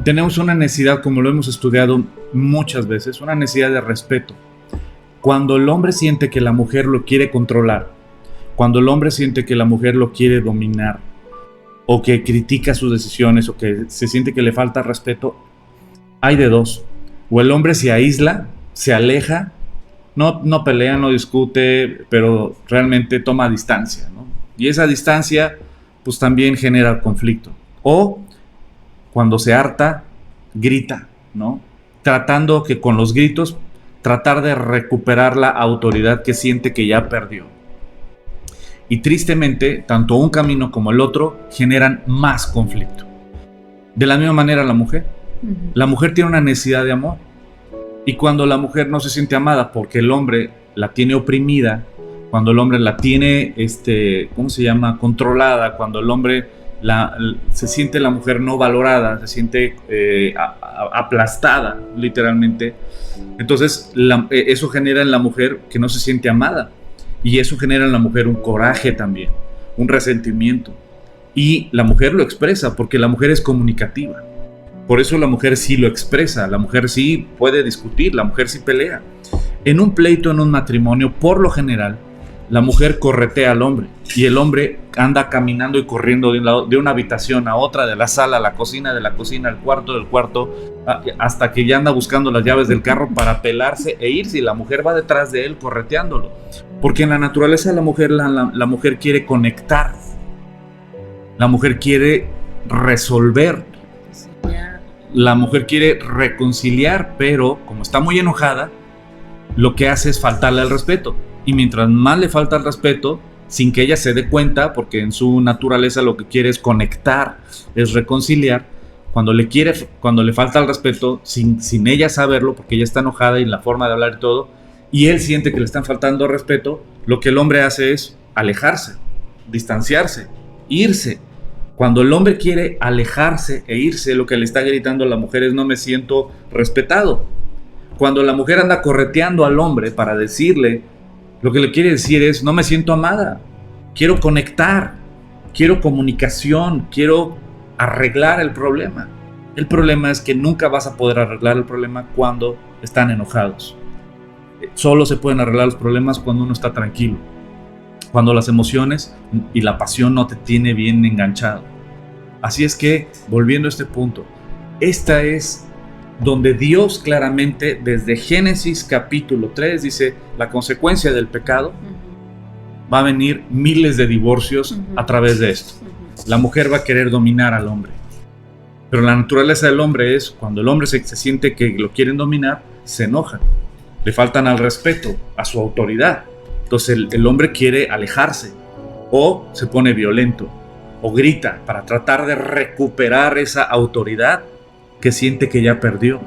tenemos una necesidad, como lo hemos estudiado muchas veces, una necesidad de respeto. Cuando el hombre siente que la mujer lo quiere controlar, cuando el hombre siente que la mujer lo quiere dominar, o que critica sus decisiones, o que se siente que le falta respeto, hay de dos. O el hombre se aísla, se aleja, no pelea, no discute, pero realmente toma distancia, ¿no? Y esa distancia pues también genera conflicto. O cuando se harta, grita, ¿no? Tratando que con los gritos tratar de recuperar la autoridad que siente que ya perdió. Y tristemente, tanto un camino como el otro generan más conflicto. De la misma manera la mujer. La mujer tiene una necesidad de amor. Y cuando la mujer no se siente amada porque el hombre la tiene oprimida, cuando el hombre la tiene, controlada, cuando el hombre se siente la mujer no valorada, se siente aplastada, literalmente, entonces eso genera en la mujer que no se siente amada. Y eso genera en la mujer un coraje también, un resentimiento. Y la mujer lo expresa porque la mujer es comunicativa. Por eso la mujer sí lo expresa, la mujer sí puede discutir, la mujer sí pelea. En un pleito, en un matrimonio, por lo general, la mujer corretea al hombre y el hombre anda caminando y corriendo de una habitación a otra, de la sala a la cocina, de la cocina al cuarto, del cuarto, hasta que ya anda buscando las llaves del carro para pelarse e irse, y la mujer va detrás de él correteándolo. Porque en la naturaleza de la mujer, la mujer quiere conectar, la mujer quiere resolver, la mujer quiere reconciliar, pero como está muy enojada, lo que hace es faltarle al respeto. Y mientras más le falta el respeto, sin que ella se dé cuenta, porque en su naturaleza lo que quiere es conectar, es reconciliar, cuando le falta el respeto, sin ella saberlo, porque ella está enojada y la forma de hablar y todo, y él siente que le están faltando respeto, lo que el hombre hace es alejarse, distanciarse, irse. Cuando el hombre quiere alejarse e irse, lo que le está gritando a la mujer es: no me siento respetado. Cuando la mujer anda correteando al hombre para decirle, lo que le quiere decir es: no me siento amada, quiero conectar, quiero comunicación, quiero arreglar el problema. El problema es que nunca vas a poder arreglar el problema cuando están enojados. Solo se pueden arreglar los problemas cuando uno está tranquilo, cuando las emociones y la pasión no te tiene bien enganchado. Así es que, volviendo a este punto, esta es donde Dios claramente, desde Génesis capítulo 3, dice: la consecuencia del pecado va a venir miles de divorcios a través de esto. La mujer va a querer dominar al hombre. Pero la naturaleza del hombre es, cuando el hombre se siente que lo quieren dominar, se enoja. Le faltan al respeto, a su autoridad. Entonces el hombre quiere alejarse, o se pone violento, o grita para tratar de recuperar esa autoridad que siente que ya perdió.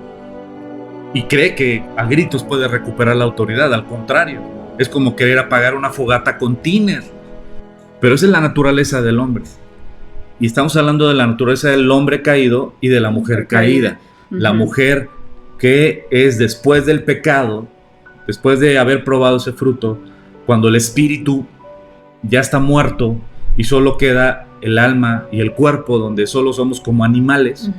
Y cree que a gritos puede recuperar la autoridad. Al contrario, es como querer apagar una fogata con tiner. Pero esa es la naturaleza del hombre. Y estamos hablando de la naturaleza del hombre caído y de la mujer caída. La mujer que es después del pecado, después de haber probado ese fruto, cuando el espíritu ya está muerto y solo queda el alma y el cuerpo, donde solo somos como animales.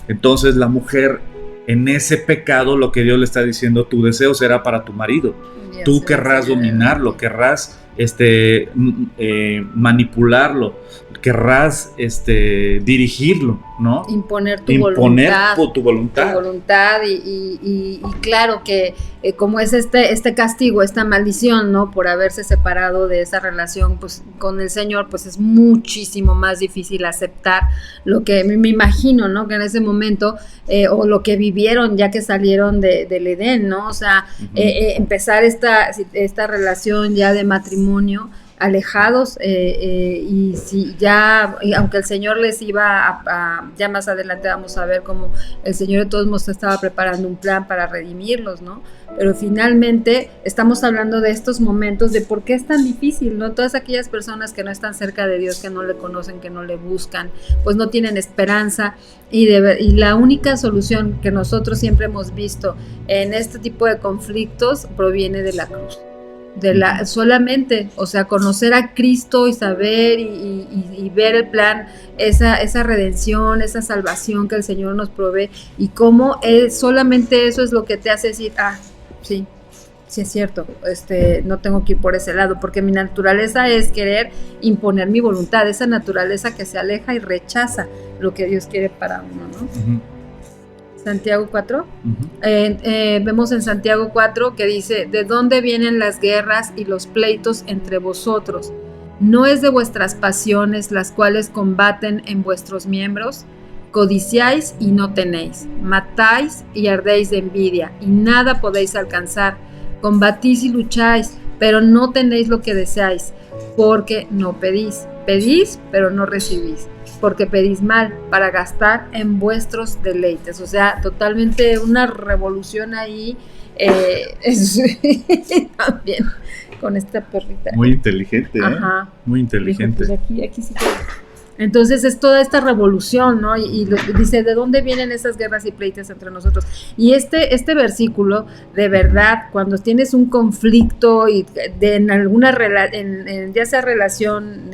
Entonces la mujer, en ese pecado, lo que Dios le está diciendo: tu deseo será para tu marido. Tú querrás dominarlo, querrás manipularlo, querrás dirigirlo, ¿no?
Imponer tu voluntad. Y claro que como es este castigo, esta maldición, ¿no? Por haberse separado de esa relación pues con el Señor, pues es muchísimo más difícil aceptar lo que me imagino, ¿no? Que en ese momento, o lo que vivieron ya que salieron del Edén, ¿no? O sea, empezar esta relación ya de matrimonio, alejados, y si ya, aunque el Señor les iba ya más adelante vamos a ver cómo el Señor de todos modos estaba preparando un plan para redimirlos, ¿no? Pero finalmente estamos hablando de estos momentos de por qué es tan difícil, ¿no? Todas aquellas personas que no están cerca de Dios, que no le conocen, que no le buscan, pues no tienen esperanza, y la única solución que nosotros siempre hemos visto en este tipo de conflictos proviene de la cruz. solamente, o sea, conocer a Cristo y saber y ver el plan, esa redención, esa salvación que el Señor nos provee, y cómo solamente eso es lo que te hace decir, sí es cierto, no tengo que ir por ese lado, porque mi naturaleza es querer imponer mi voluntad, esa naturaleza que se aleja y rechaza lo que Dios quiere para uno, ¿no? Santiago 4, vemos en Santiago 4 que dice: ¿de dónde vienen las guerras y los pleitos entre vosotros? ¿No es de vuestras pasiones las cuales combaten en vuestros miembros? Codiciáis y no tenéis, matáis y ardéis de envidia, y nada podéis alcanzar. Combatís y lucháis, pero no tenéis lo que deseáis, porque no pedís. Pedís, pero no recibís, porque pedís mal, para gastar en vuestros deleites. O sea, totalmente una revolución ahí, también con esta perrita.
Muy inteligente,
Ajá.
Muy inteligente.
Dijo, pues aquí sí. Entonces es toda esta revolución, ¿no? Y dice, ¿de dónde vienen esas guerras y pleitos entre nosotros? Y este versículo, de verdad, cuando tienes un conflicto y en alguna ya sea relación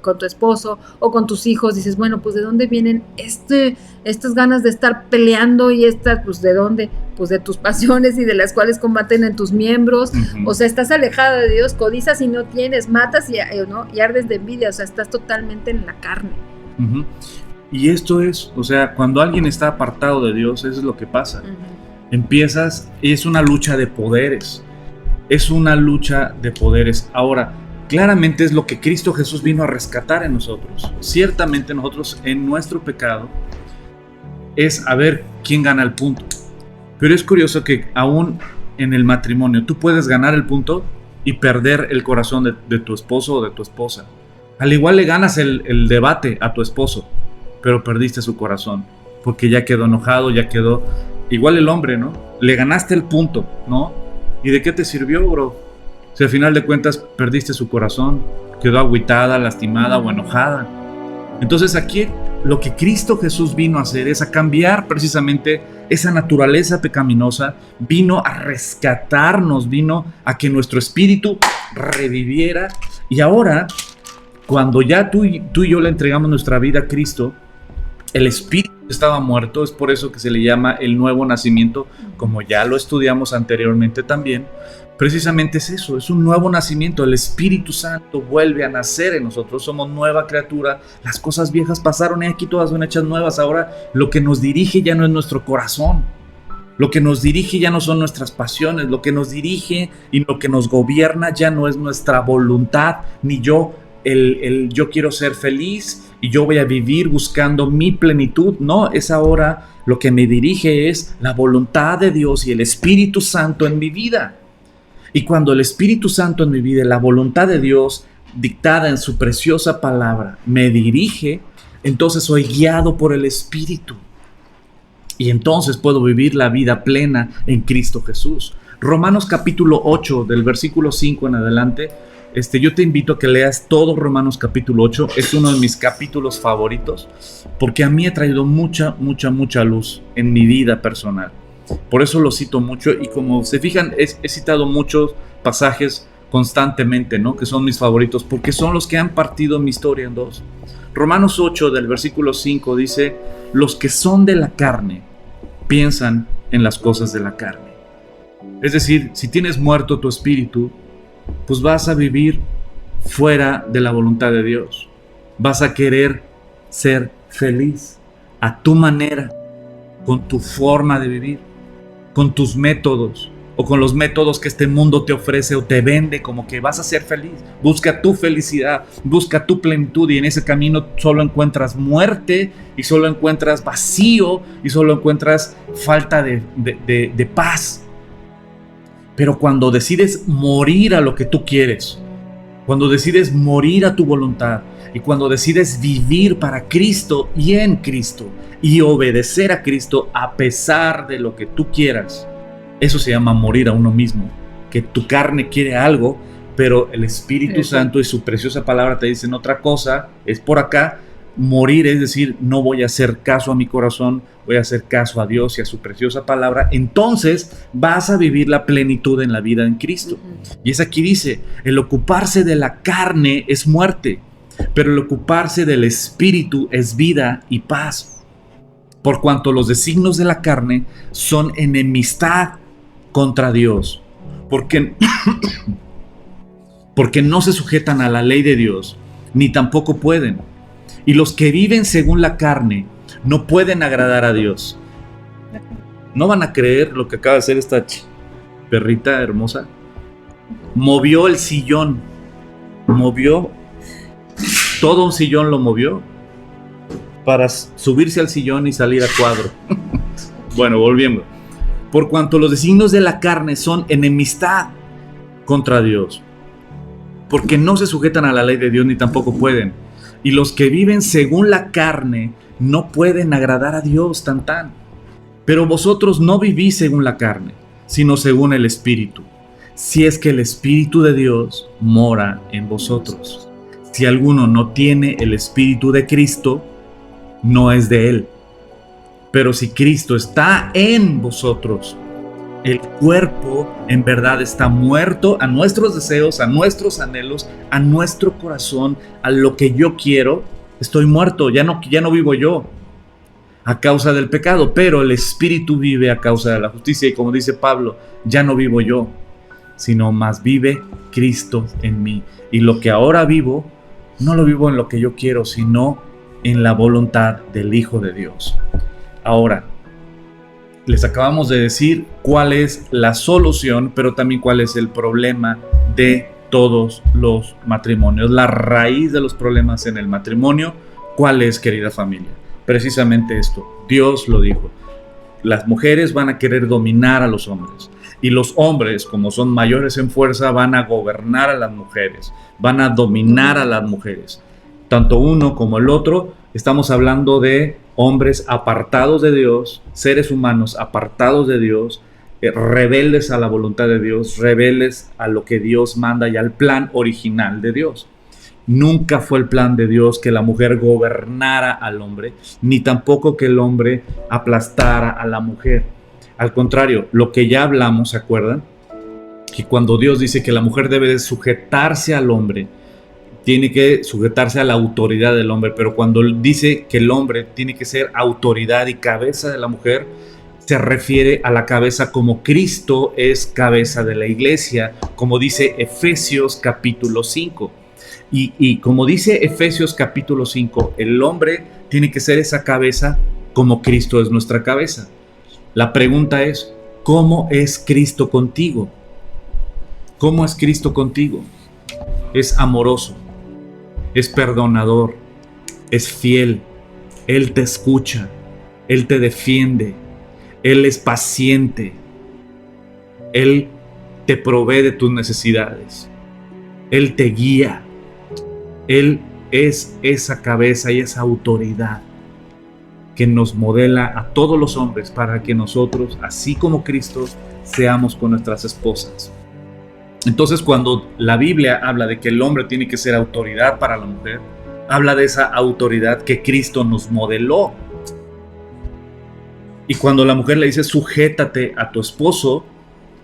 con tu esposo o con tus hijos, dices, bueno, pues ¿de dónde vienen estas ganas de estar peleando? Y pues ¿de dónde? Pues de tus pasiones y de las cuales combaten en tus miembros. O sea, estás alejado de Dios, codizas y no tienes, matas y ardes de envidia. O sea, estás totalmente en la carne.
Y esto es, o sea, cuando alguien está apartado de Dios, eso es lo que pasa. Es una lucha de poderes. Ahora, claramente es lo que Cristo Jesús vino a rescatar en nosotros. Ciertamente nosotros en nuestro pecado es a ver quién gana el punto. Pero es curioso que aún en el matrimonio tú puedes ganar el punto y perder el corazón de tu esposo o de tu esposa. Al igual le ganas el debate a tu esposo, pero perdiste su corazón, porque ya quedó enojado, igual el hombre, ¿no? Le ganaste el punto, ¿no? ¿Y de qué te sirvió, bro? Si al final de cuentas perdiste su corazón, quedó agüitada, lastimada o enojada. Entonces aquí lo que Cristo Jesús vino a hacer es a cambiar precisamente esa naturaleza pecaminosa, vino a rescatarnos, vino a que nuestro espíritu reviviera. Y ahora, cuando ya tú y yo le entregamos nuestra vida a Cristo, el espíritu estaba muerto, es por eso que se le llama el nuevo nacimiento, como ya lo estudiamos anteriormente también. Precisamente es eso, es un nuevo nacimiento. El Espíritu Santo vuelve a nacer en nosotros, somos nueva criatura. Las cosas viejas pasaron y aquí todas son hechas nuevas. Ahora lo que nos dirige ya no es nuestro corazón, lo que nos dirige ya no son nuestras pasiones, lo que nos dirige y lo que nos gobierna ya no es nuestra voluntad, ni yo quiero ser feliz y yo voy a vivir buscando mi plenitud. No, es ahora lo que me dirige es la voluntad de Dios y el Espíritu Santo en mi vida. Y cuando el Espíritu Santo en mi vida, la voluntad de Dios dictada en su preciosa palabra, me dirige, entonces soy guiado por el Espíritu. Y entonces puedo vivir la vida plena en Cristo Jesús. Romanos capítulo 8, del versículo 5 en adelante, yo te invito a que leas todo Romanos capítulo 8. Es uno de mis capítulos favoritos, porque a mí ha traído mucha luz en mi vida personal. Por eso lo cito mucho, y como se fijan, he citado muchos pasajes constantemente, ¿no? Que son mis favoritos, porque son los que han partido mi historia en dos. Romanos 8, del versículo 5, dice: los que son de la carne piensan en las cosas de la carne. Es decir, si tienes muerto tu espíritu, pues vas a vivir fuera de la voluntad de Dios. Vas a querer ser feliz a tu manera, con tu forma de vivir, con tus métodos o con los métodos que este mundo te ofrece o te vende como que vas a ser feliz. Busca tu felicidad, busca tu plenitud, y en ese camino solo encuentras muerte y solo encuentras vacío y solo encuentras falta de paz. Pero cuando decides morir a lo que tú quieres, cuando decides morir a tu voluntad y cuando decides vivir para Cristo y en Cristo y obedecer a Cristo a pesar de lo que tú quieras, eso se llama morir a uno mismo. Que tu carne quiere algo, pero el Espíritu Santo y su preciosa palabra te dicen otra cosa, es por acá. morir, es decir, no voy a hacer caso a mi corazón, voy a hacer caso a Dios y a su preciosa palabra, entonces vas a vivir la plenitud en la vida en Cristo. Y es aquí dice, el ocuparse de la carne es muerte, pero el ocuparse del espíritu es vida y paz. Por cuanto los designios de la carne son enemistad contra Dios, porque no se sujetan a la ley de Dios, ni tampoco pueden. Y los que viven según la carne no pueden agradar a Dios. No van a creer lo que acaba de hacer esta perrita hermosa. Movió el sillón. Movió. Todo un sillón lo movió para subirse al sillón y salir a cuadro. Bueno, volviendo. Por cuanto los designios de la carne son enemistad contra Dios, porque no se sujetan a la ley de Dios ni tampoco pueden. Y los que viven según la carne no pueden agradar a Dios, tan. Pero vosotros no vivís según la carne, sino según el Espíritu, si es que el Espíritu de Dios mora en vosotros. Si alguno no tiene el Espíritu de Cristo, no es de él. Pero si Cristo está en vosotros, el cuerpo en verdad está muerto a nuestros deseos, a nuestros anhelos, a nuestro corazón, a lo que yo quiero. Estoy muerto, ya no vivo yo a causa del pecado, pero el Espíritu vive a causa de la justicia. Y como dice Pablo, ya no vivo yo, sino más vive Cristo en mí. Y lo que ahora vivo, no lo vivo en lo que yo quiero, sino en la voluntad del Hijo de Dios. Ahora, les acabamos de decir cuál es la solución, pero también cuál es el problema de todos los matrimonios. La raíz de los problemas en el matrimonio, ¿cuál es, querida familia? Precisamente esto. Dios lo dijo. Las mujeres van a querer dominar a los hombres. Y los hombres, como son mayores en fuerza, van a gobernar a las mujeres. Van a dominar a las mujeres. Tanto uno como el otro, estamos hablando de hombres apartados de Dios, seres humanos apartados de Dios, rebeldes a la voluntad de Dios, rebeldes a lo que Dios manda y al plan original de Dios. Nunca fue el plan de Dios que la mujer gobernara al hombre, ni tampoco que el hombre aplastara a la mujer. Al contrario, lo que ya hablamos, ¿se acuerdan? Que cuando Dios dice que la mujer debe de sujetarse al hombre, tiene que sujetarse a la autoridad del hombre, pero cuando dice que el hombre tiene que ser autoridad y cabeza de la mujer, se refiere a la cabeza como Cristo es cabeza de la iglesia, como dice Efesios capítulo 5. Y como dice Efesios capítulo 5, el hombre tiene que ser esa cabeza como Cristo es nuestra cabeza. La pregunta es, ¿cómo es Cristo contigo? ¿Cómo es Cristo contigo? Es amoroso, es perdonador, es fiel, Él te escucha, Él te defiende, Él es paciente, Él te provee de tus necesidades, Él te guía, Él es esa cabeza y esa autoridad que nos modela a todos los hombres para que nosotros, así como Cristo, seamos con nuestras esposas. Entonces, cuando la Biblia habla de que el hombre tiene que ser autoridad para la mujer, habla de esa autoridad que Cristo nos modeló. Y cuando la mujer le dice, sujétate a tu esposo,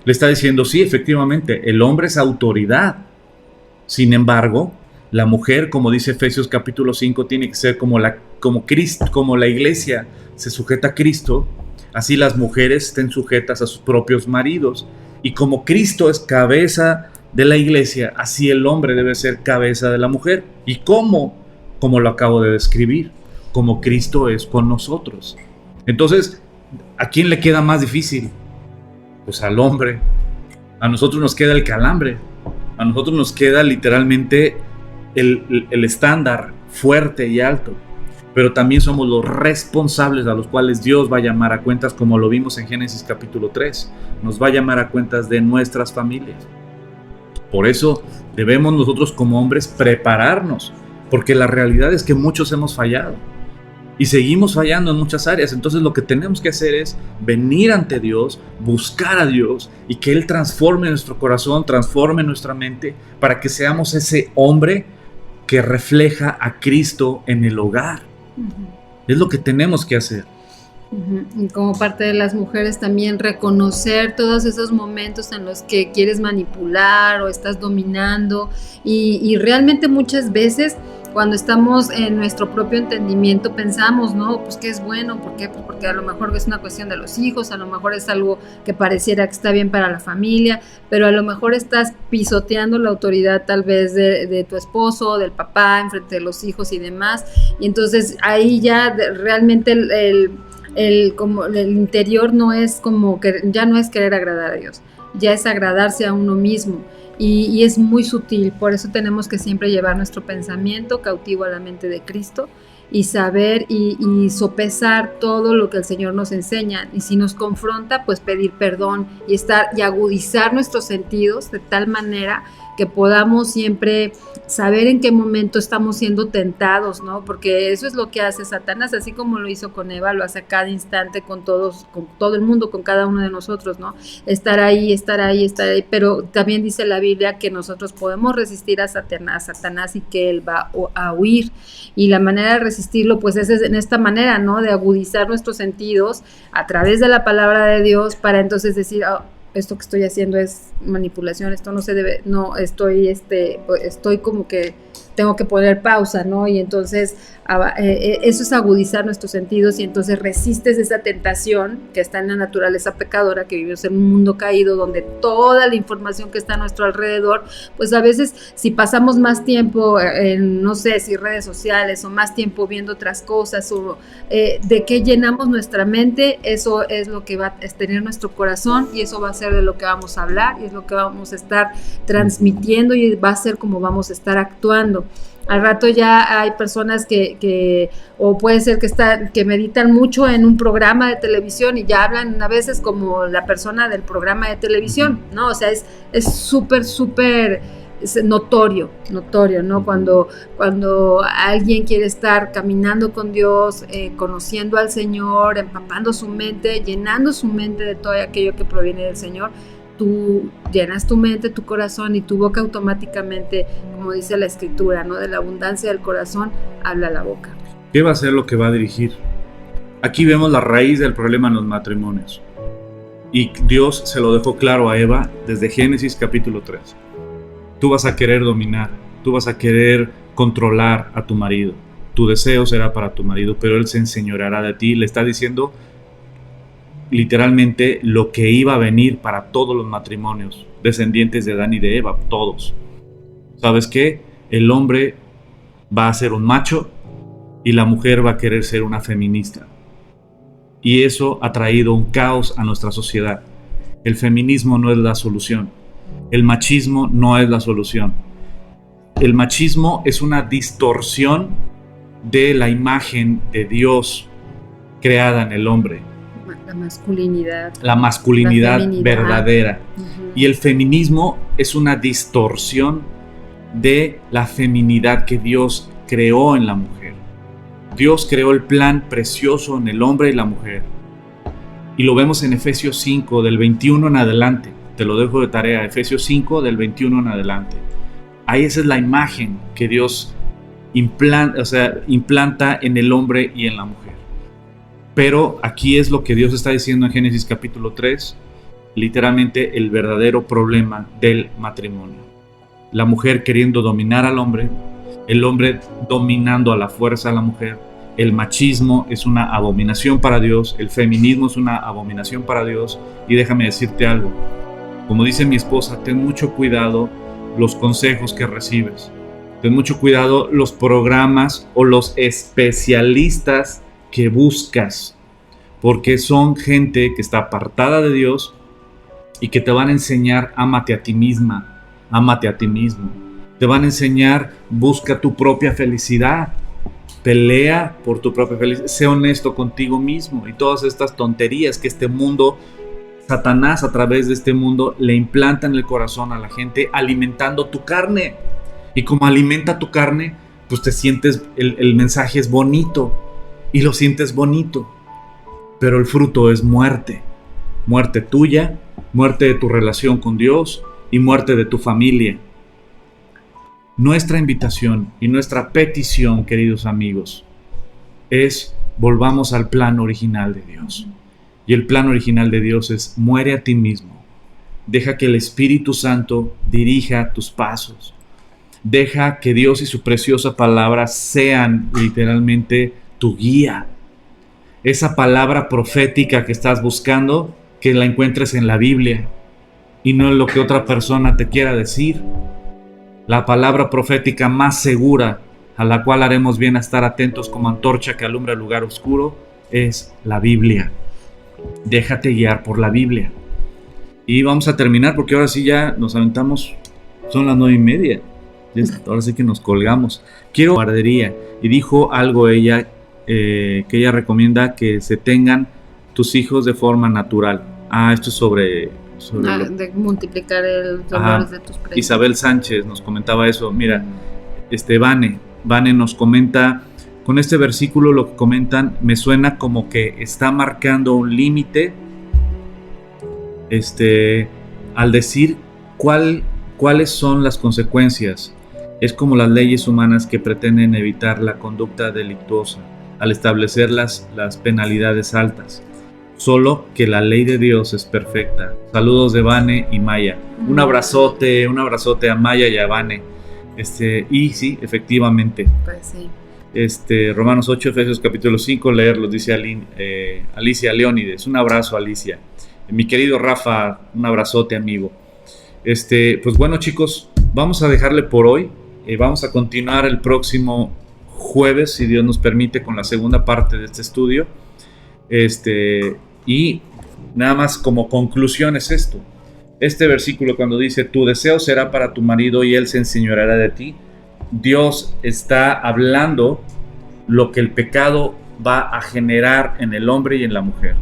le está diciendo, sí, efectivamente, el hombre es autoridad. Sin embargo, la mujer, como dice Efesios capítulo 5, tiene que ser como Cristo, como la iglesia se sujeta a Cristo, así las mujeres estén sujetas a sus propios maridos. Y como Cristo es cabeza de la iglesia, así el hombre debe ser cabeza de la mujer. ¿Y cómo? Como lo acabo de describir, como Cristo es con nosotros. Entonces, ¿a quién le queda más difícil? Pues al hombre. A nosotros nos queda el calambre. A nosotros nos queda literalmente el estándar fuerte y alto. Pero también somos los responsables a los cuales Dios va a llamar a cuentas, como lo vimos en Génesis capítulo 3. Nos va a llamar a cuentas de nuestras familias. Por eso debemos nosotros como hombres prepararnos, porque la realidad es que muchos hemos fallado y seguimos fallando en muchas áreas. Entonces lo que tenemos que hacer es venir ante Dios, buscar a Dios y que Él transforme nuestro corazón, transforme nuestra mente para que seamos ese hombre que refleja a Cristo en el hogar. Es lo que tenemos que hacer.
Y como parte de las mujeres también reconocer todos esos momentos en los que quieres manipular o estás dominando y realmente muchas veces cuando estamos en nuestro propio entendimiento pensamos, no, pues que es bueno, ¿por qué? Pues porque a lo mejor es una cuestión de los hijos, a lo mejor es algo que pareciera que está bien para la familia, pero a lo mejor estás pisoteando la autoridad tal vez de tu esposo, del papá, enfrente de los hijos y demás, y entonces ahí ya realmente como el interior no es como que ya no es querer agradar a Dios, ya es agradarse a uno mismo y es muy sutil. Por eso tenemos que siempre llevar nuestro pensamiento cautivo a la mente de Cristo y saber y sopesar todo lo que el Señor nos enseña, y si nos confronta, pues pedir perdón y agudizar nuestros sentidos de tal manera que podamos siempre saber en qué momento estamos siendo tentados, ¿no? Porque eso es lo que hace Satanás, así como lo hizo con Eva, lo hace a cada instante con todos, con todo el mundo, con cada uno de nosotros, ¿no? Estar ahí, pero también dice la Biblia que nosotros podemos resistir a Satanás y que él va a huir, y la manera de resistirlo pues es en esta manera, ¿no? De agudizar nuestros sentidos a través de la palabra de Dios para entonces decir, esto que estoy haciendo es manipulación, esto no se debe, no, estoy como que tengo que poner pausa, ¿no? Y entonces eso es agudizar nuestros sentidos, y entonces resistes esa tentación que está en la naturaleza pecadora, que vivimos en un mundo caído donde toda la información que está a nuestro alrededor, pues a veces si pasamos más tiempo en, no sé, si redes sociales o más tiempo viendo otras cosas o de qué llenamos nuestra mente, eso es lo que va a tener nuestro corazón, y eso va a ser de lo que vamos a hablar, y es lo que vamos a estar transmitiendo, y va a ser como vamos a estar actuando. Al rato ya hay personas o puede ser que meditan mucho en un programa de televisión y ya hablan a veces como la persona del programa de televisión, ¿no? O sea, es súper notorio, ¿no? Cuando alguien quiere estar caminando con Dios, conociendo al Señor, empapando su mente, llenando su mente de todo aquello que proviene del Señor, tú llenas tu mente, tu corazón, y tu boca automáticamente, como dice la Escritura, ¿no? De la abundancia del corazón habla la boca.
¿Qué va a ser lo que va a dirigir? Aquí vemos la raíz del problema en los matrimonios. Y Dios se lo dejó claro a Eva desde Génesis capítulo 3. Tú vas a querer dominar, tú vas a querer controlar a tu marido. Tu deseo será para tu marido, pero él se enseñoreará de ti. Le está diciendo literalmente lo que iba a venir para todos los matrimonios, descendientes de Adán y de Eva, todos. ¿Sabes qué? El hombre va a ser un macho y la mujer va a querer ser una feminista. Y eso ha traído un caos a nuestra sociedad. El feminismo no es la solución. El machismo no es la solución. El machismo es una distorsión de la imagen de Dios creada en el hombre. La masculinidad verdadera. Y el feminismo es una distorsión de la feminidad que Dios creó en la mujer. Dios creó el plan precioso en el hombre y la mujer. Y lo vemos en Efesios 5, del 21 en adelante. Te lo dejo de tarea, Efesios 5, del 21 en adelante. Ahí esa es la imagen que Dios implanta en el hombre y en la mujer. Pero aquí es lo que Dios está diciendo en Génesis capítulo 3, literalmente el verdadero problema del matrimonio. La mujer queriendo dominar al hombre, el hombre dominando a la fuerza a la mujer. El machismo es una abominación para Dios, el feminismo es una abominación para Dios. Y déjame decirte algo, como dice mi esposa, ten mucho cuidado los consejos que recibes. Ten mucho cuidado los programas o los especialistas que buscas, porque son gente que está apartada de Dios y que te van a enseñar ámate a ti misma, ámate a ti mismo. Te van a enseñar busca tu propia felicidad, pelea por tu propia felicidad, sé honesto contigo mismo, y todas estas tonterías que este mundo, Satanás a través de este mundo le implanta en el corazón a la gente, alimentando tu carne. Y como alimenta tu carne, pues te sientes, el mensaje es bonito y lo sientes bonito, pero el fruto es muerte. Muerte tuya, muerte de tu relación con Dios y muerte de tu familia. nuestra invitación y nuestra petición, queridos amigos, es volvamos al plan original de Dios. Y el plan original de Dios es: muere a ti mismo. Deja que el Espíritu Santo dirija tus pasos. Deja que Dios y su preciosa palabra sean literalmente tu guía. Esa palabra profética que estás buscando, que la encuentres en la Biblia y no en lo que otra persona te quiera decir. La palabra profética más segura, a la cual haremos bien a estar atentos como antorcha que alumbra el lugar oscuro, es la Biblia. Déjate guiar por la Biblia. Y vamos a terminar porque ahora sí ya nos aventamos, son las 9:30. Ahora sí que nos colgamos. Quiero guardería. Y dijo algo ella, que ella recomienda que se tengan tus hijos de forma natural. Esto es sobre
de multiplicar el dolor de tus precios.
Isabel Sánchez nos comentaba eso. Mira, Vane nos comenta, con este versículo lo que comentan me suena como que está marcando un límite, al decir cuáles son las consecuencias. Es como las leyes humanas que pretenden evitar la conducta delictuosa al establecer las penalidades altas. Solo que la ley de Dios es perfecta. Saludos de Vane y Maya. Un abrazote a Maya y a Vane. Y sí, efectivamente.
Pues sí.
Romanos 8, Efesios capítulo 5, leerlos, dice Alicia Leónides. Un abrazo, Alicia. Mi querido Rafa, un abrazote, amigo. Pues bueno, chicos, vamos a dejarle por hoy. Vamos a continuar el próximo jueves, si Dios nos permite, con la segunda parte de este estudio. Y nada más como conclusión es esto. Este versículo cuando dice: tu deseo será para tu marido y él se enseñoreará de ti. Dios está hablando lo que el pecado va a generar en el hombre y en la mujer.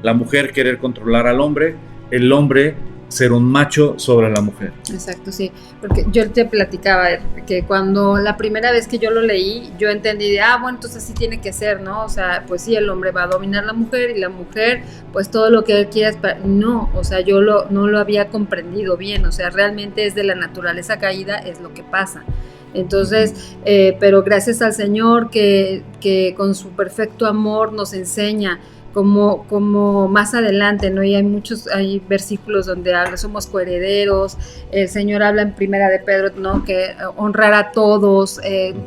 La mujer querer controlar al hombre, el hombre ser un macho sobre la mujer.
Exacto, sí, porque yo te platicaba que cuando la primera vez que yo lo leí, yo entendí bueno, entonces así tiene que ser, ¿no? O sea, pues sí, el hombre va a dominar a la mujer y la mujer, pues todo lo que él quiera. No, o sea, yo no lo había comprendido bien, o sea, realmente es de la naturaleza caída, es lo que pasa. Entonces, pero gracias al Señor que con su perfecto amor nos enseña como más adelante, ¿no? Y hay versículos donde habla, somos coherederos. El Señor habla en Primera de Pedro, ¿no? Que honrar a todos,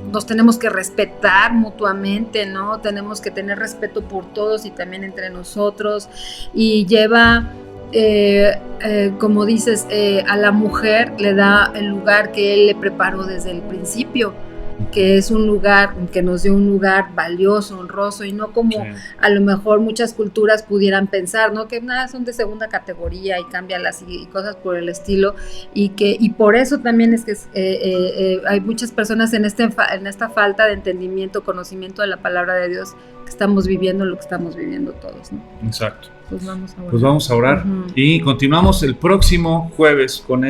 nos tenemos que respetar mutuamente, ¿no? Tenemos que tener respeto por todos y también entre nosotros. Y lleva, como dices, a la mujer le da el lugar que Él le preparó desde el principio, que es un lugar, que nos dio un lugar valioso, honroso, y no como a lo mejor muchas culturas pudieran pensar, ¿no? Que nada, son de segunda categoría y cámbialas y cosas por el estilo, y por eso también es que hay muchas personas en esta falta de entendimiento, conocimiento de la palabra de Dios, que estamos viviendo lo que estamos viviendo todos, ¿no?
Exacto.
Pues
vamos a orar. Y continuamos el próximo jueves con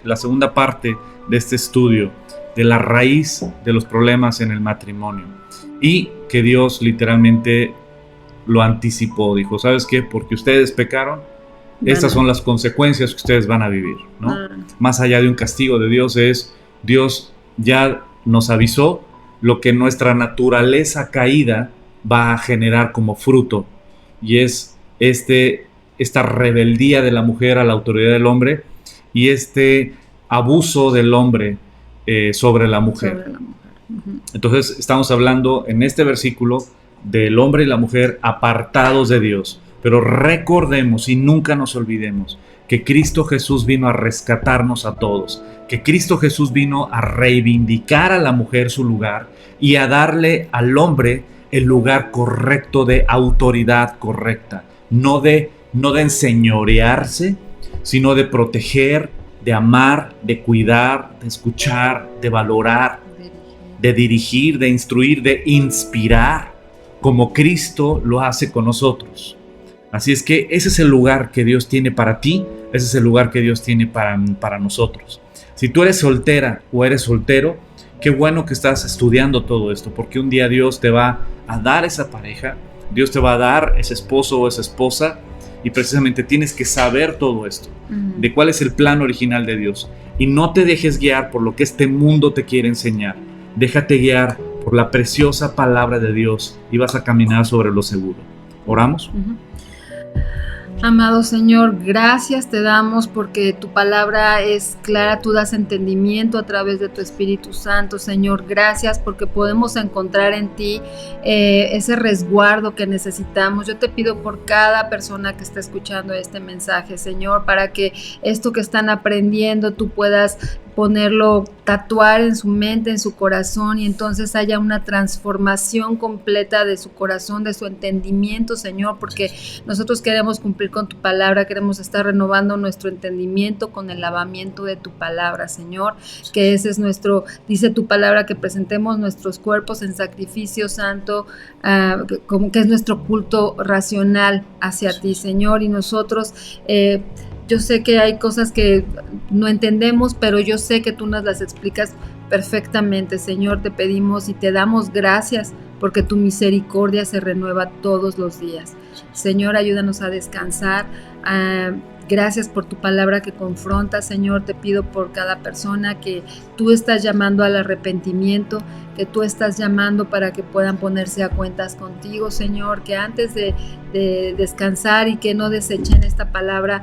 la segunda parte de este estudio de la raíz de los problemas en el matrimonio, y que Dios literalmente lo anticipó. Dijo: ¿sabes qué? Porque ustedes pecaron, estas son las consecuencias que ustedes van a vivir, ¿no? Más allá de un castigo de Dios, Dios ya nos avisó lo que nuestra naturaleza caída va a generar como fruto, y es esta rebeldía de la mujer a la autoridad del hombre y este abuso del hombre sobre la mujer. Entonces estamos hablando en este versículo del hombre y la mujer apartados de Dios, pero recordemos y nunca nos olvidemos que Cristo Jesús vino a rescatarnos a todos, que Cristo Jesús vino a reivindicar a la mujer su lugar y a darle al hombre el lugar correcto de autoridad correcta, no de enseñorearse, sino de proteger, de amar, de cuidar, de escuchar, de valorar, de dirigir, de instruir, de inspirar, como Cristo lo hace con nosotros. Así es que ese es el lugar que Dios tiene para ti, ese es el lugar que Dios tiene para nosotros. Si tú eres soltera o eres soltero, qué bueno que estás estudiando todo esto, porque un día Dios te va a dar esa pareja, Dios te va a dar ese esposo o esa esposa y precisamente tienes que saber todo esto, de cuál es el plan original de Dios. Y no te dejes guiar por lo que este mundo te quiere enseñar. Déjate guiar por la preciosa palabra de Dios y vas a caminar sobre lo seguro. ¿Oramos?
Amado Señor, gracias te damos porque tu palabra es clara, tú das entendimiento a través de tu Espíritu Santo. Señor, gracias porque podemos encontrar en ti ese resguardo que necesitamos. Yo te pido por cada persona que está escuchando este mensaje, Señor, para que esto que están aprendiendo tú puedas ponerlo, tatuar en su mente, en su corazón, y entonces haya una transformación completa de su corazón, de su entendimiento, Señor, porque nosotros queremos cumplir con tu palabra, queremos estar renovando nuestro entendimiento con el lavamiento de tu palabra, Señor, que ese es nuestro, dice tu palabra, que presentemos nuestros cuerpos en sacrificio santo, como que es nuestro culto racional hacia ti, Señor, y nosotros yo sé que hay cosas que no entendemos, pero yo sé que tú nos las explicas perfectamente, Señor. Te pedimos y te damos gracias porque tu misericordia se renueva todos los días. Señor, ayúdanos a descansar. Gracias por tu palabra que confronta, Señor. Te pido por cada persona que tú estás llamando al arrepentimiento, que tú estás llamando para que puedan ponerse a cuentas contigo, Señor, que antes de descansar y que no desechen esta palabra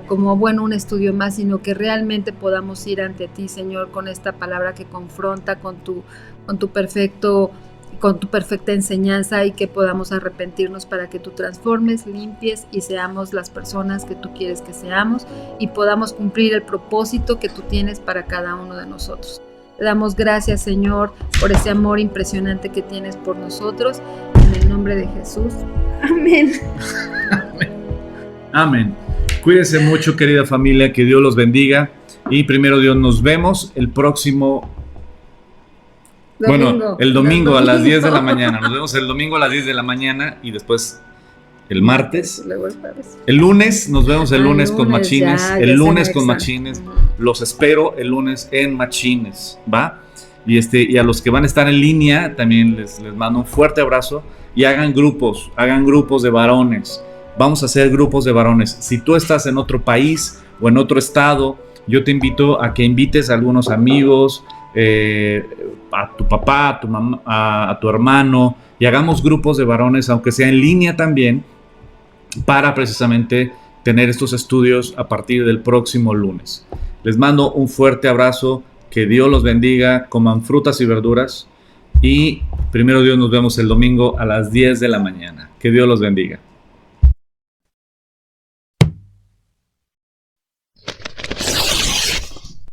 como, bueno, un estudio más, sino que realmente podamos ir ante ti, Señor, con esta palabra que confronta con tu perfecta enseñanza, y que podamos arrepentirnos para que tú transformes, limpies y seamos las personas que tú quieres que seamos y podamos cumplir el propósito que tú tienes para cada uno de nosotros. Te damos gracias, Señor, por ese amor impresionante que tienes por nosotros. En el nombre de Jesús. Amén.
Amén. Cuídense mucho, querida familia, que Dios los bendiga y primero Dios, nos vemos el próximo el domingo a las 10 de la mañana. Nos vemos el domingo a las 10 de la mañana y después el martes. Luego el jueves. El lunes, nos vemos el lunes con Machines. El lunes con Machines. Los espero el lunes en Machines, ¿va? Y a los que van a estar en línea también les mando un fuerte abrazo y hagan grupos de varones. Vamos a hacer grupos de varones. Si tú estás en otro país o en otro estado, yo te invito a que invites a algunos amigos, a tu papá, a tu mamá, a tu hermano, y hagamos grupos de varones, aunque sea en línea también, para precisamente tener estos estudios a partir del próximo lunes. Les mando un fuerte abrazo, que Dios los bendiga, coman frutas y verduras y primero Dios, nos vemos el domingo a las 10 de la mañana. Que Dios los bendiga.